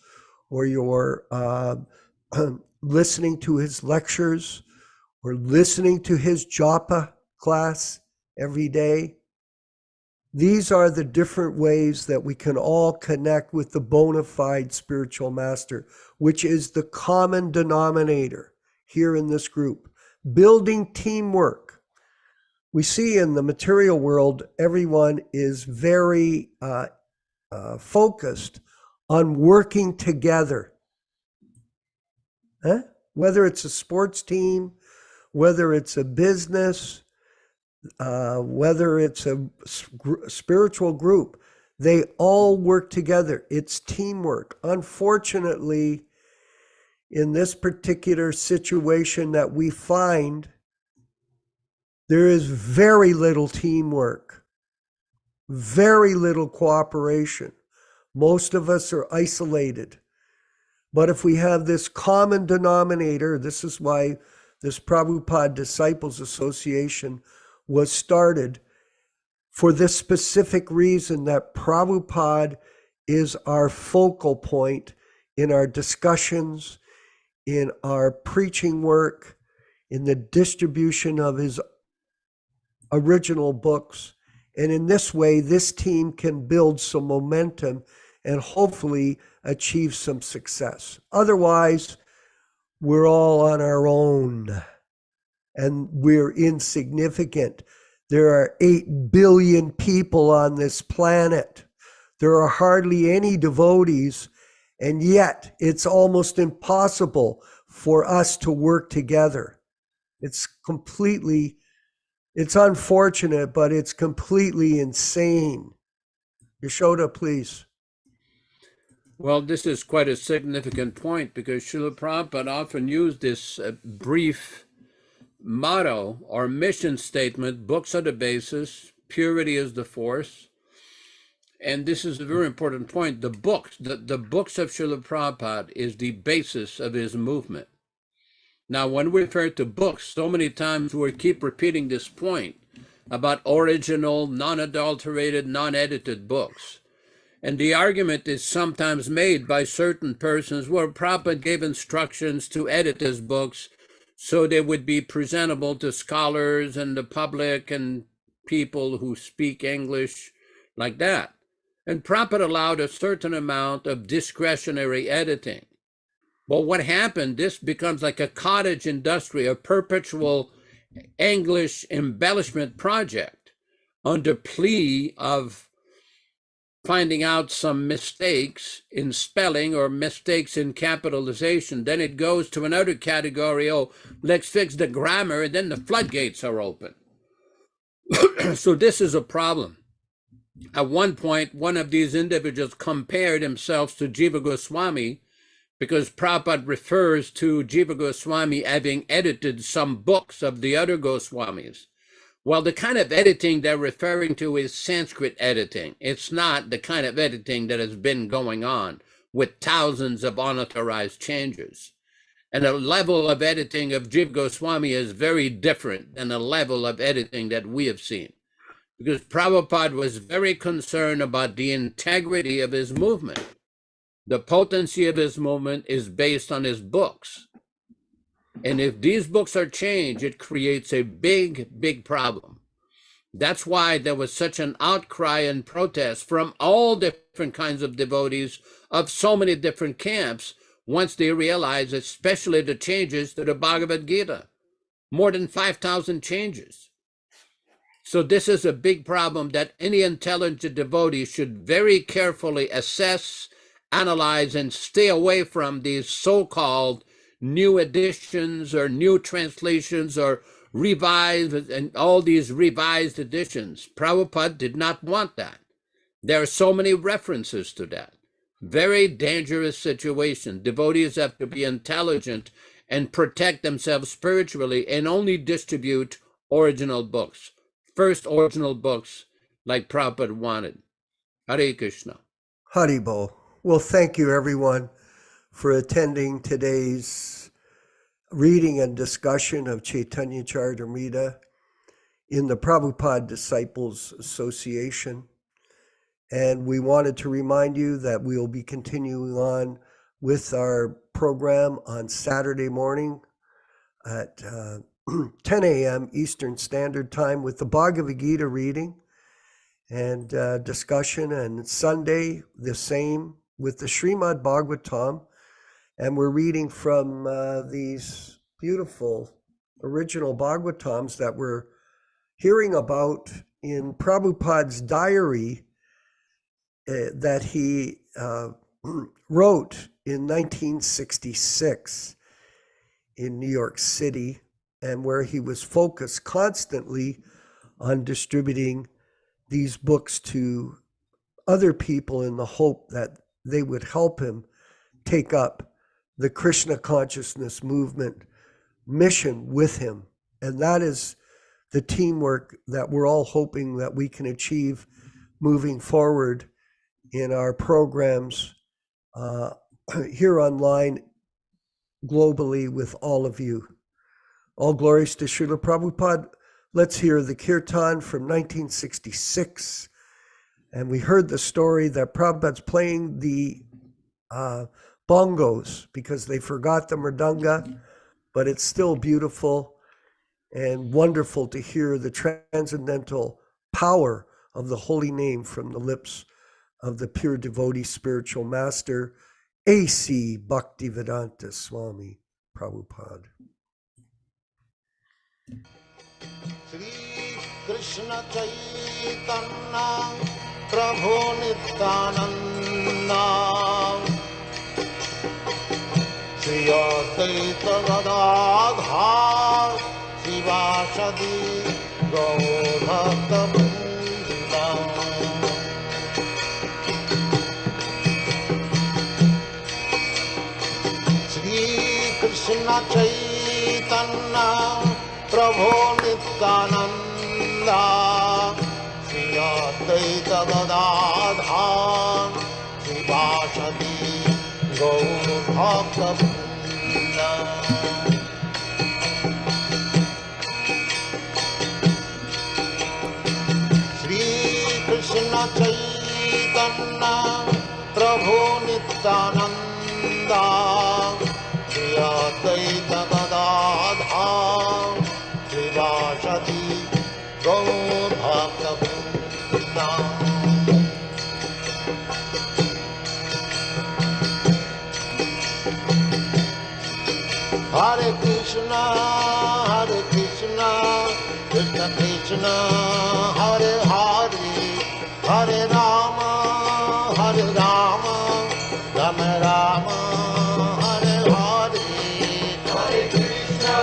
or you're listening to his lectures or listening to his japa class every day, these are the different ways that we can all connect with the bona fide spiritual master, which is the common denominator here in this group. Building teamwork. We see in the material world, everyone is very focused on working together. Whether it's a sports team, whether it's a business, whether it's a spiritual group, they all work together. It's teamwork. Unfortunately, in this particular situation that we find, there is very little teamwork, very little cooperation. Most of us are isolated. But if we have this common denominator, this is why this Prabhupada Disciples Association was started, for this specific reason, that Prabhupada is our focal point in our discussions, in our preaching work, in the distribution of his original books. And in this way, this team can build some momentum and hopefully achieve some success. Otherwise, we're all on our own and we're insignificant. There are 8 billion people on this planet. There are hardly any devotees, and yet it's almost impossible for us to work together. It's unfortunate, but it's completely insane. Yaśodā, please. Well, this is quite a significant point, because Srila Prabhupada often used this brief motto or mission statement: books are the basis, purity is the force. And this is a very important point. The books of Srila Prabhupada is the basis of his movement. Now, when we refer to books, so many times we keep repeating this point about original, non-adulterated, non-edited books. And the argument is sometimes made by certain persons, well, Prabhupada gave instructions to edit his books, so they would be presentable to scholars and the public and people who speak English like that. And Prabhupada allowed a certain amount of discretionary editing. But what happened, this becomes like a cottage industry, a perpetual English embellishment project under plea of finding out some mistakes in spelling or mistakes in capitalization. Then it goes to another category, oh, let's fix the grammar, and then the floodgates are open. So this is a problem. At one point, one of these individuals compared himself to Jiva Goswami because Prabhupada refers to Jiva Goswami having edited some books of the other Goswamis. Well, the kind of editing they're referring to is Sanskrit editing. It's not the kind of editing that has been going on with thousands of unauthorized changes. And the level of editing of Jiva Goswami is very different than the level of editing that we have seen. Because Prabhupada was very concerned about the integrity of his movement. The potency of his movement is based on his books. And if these books are changed, it creates a big, big problem. That's why there was such an outcry and protest from all different kinds of devotees of so many different camps once they realized, especially the changes to the Bhagavad Gita. More than 5,000 changes. So this is a big problem that any intelligent devotee should very carefully assess, analyze, and stay away from these so-called new editions or new translations or revised and all these revised editions. Prabhupada did not want that. There are so many references to that. Very dangerous situation. Devotees have to be intelligent and protect themselves spiritually and only distribute original books. First original books like Prabhupada wanted. Hare Krishna. Haribo. Well, thank you everyone for attending today's reading and discussion of Caitanya-caritāmṛta in the Prabhupada Disciples Association. And we wanted to remind you that we'll be continuing on with our program on Saturday morning at 10 a.m. Eastern Standard Time with the Bhagavad Gita reading and discussion, and Sunday the same with the Srimad Bhagavatam. And we're reading from these beautiful original Bhagavatams that we're hearing about in Prabhupada's diary that he wrote in 1966 in New York City, and where he was focused constantly on distributing these books to other people in the hope that they would help him take up the Krishna Consciousness movement mission with him. And that is the teamwork that we're all hoping that we can achieve moving forward in our programs here online, globally, with all of you. All glories to Srila Prabhupada. Let's hear the kirtan from 1966. And we heard the story that Prabhupada's playing the bongos because they forgot the mridanga, but it's still beautiful and wonderful to hear the transcendental power of the holy name from the lips of the pure devotee spiritual master, A.C. Bhaktivedanta Swami Prabhupāda. Shri Krishna Caitanya Prabhu Nityananda Shri Advaita Gadadhar Shivāsadi Gaurabhakta Shri Krishna Caitanya Prabhu Nityananda Shri Advaita Gadadhar Shivāsadi Gaurabhakta Shri Krishna Caitanya Prabhu Nityananda Shri Advaita Gadadhar Hare Krishna, Krishna Krishna, Hare Hare, Hare Rama, Rama Rama, Hare Hare, Hare Krishna,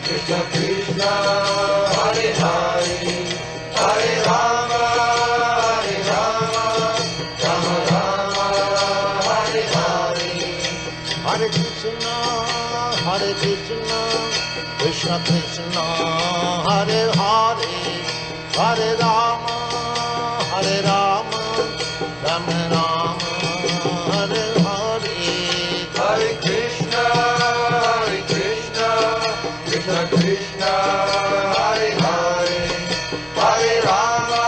Krishna Krishna, Hare Hare, Hare Rama, Rama Rama, Hare Hare, Hare Krishna, Krishna Krishna, Hare Hare, Hare Rama, Rama Rama, Hare Hare, Hare Krishna, Krishna Krishna, Hare Hare, Hare Rama,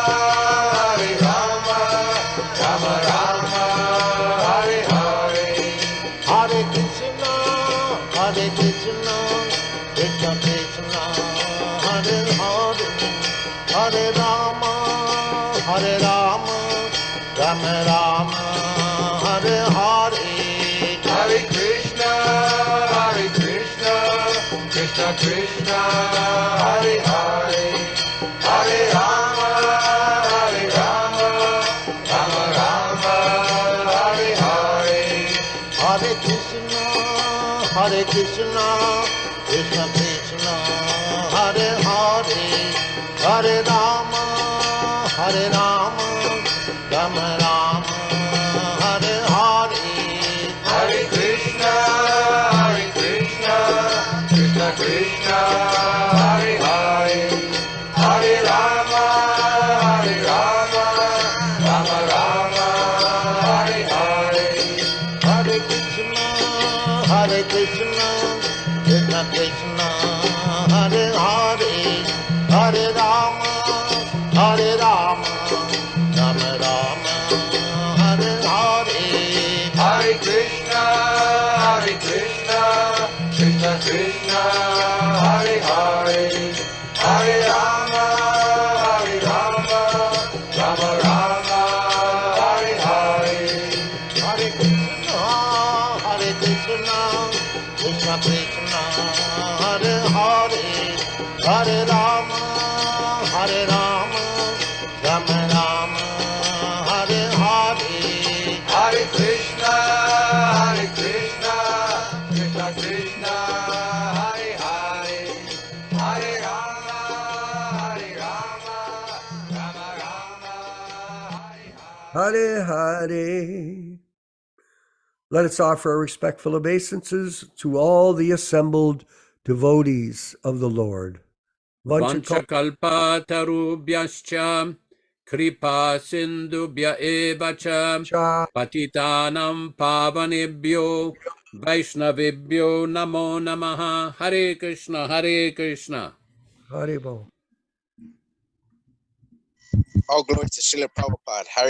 Rama Rama, Hare Hare, Hare Krishna, Krishna Krishna, Hare Hare, Hare Rama, Rama Rama, Hare Hare, Hare Krishna, Krishna Krishna, Hare Hare, Hare Rama, Rama Rama, Hare Hare, Hare Krishna, Krishna Krishna, Hare Hare, Hare Rama, Rama Rama, Hare Hare, Hare Krishna, Krishna Krishna, Hare Hare, Hare Rama, Rama Rama, Hare Hare, Hare Krishna, Krishna Krishna, Hare Hare, Hare Rama, Rama Rama, Hare Hare, Hare Krishna, Krishna Krishna, Hare Hare, Hare Rama, Rama Rama, Hare Hare, Hare Krishna, Krishna Krishna, Hare Hare, Hare Rama, Rama Rama, Hare Hare, Hare Krishna, Krishna Krishna, Hare Hare, Hare Rama, Rama Rama, Hare Hare. Let us offer our respectful obeisances to all the assembled devotees of the Lord. Vanchakalpatarubhyascha kripa sindubhya evacha patitanam pavanebhyo vaishnavibhyo namo namaha. Hare Krishna, Hare Krishna. Hare Bo. All glory to Srila Prabhupada. Hare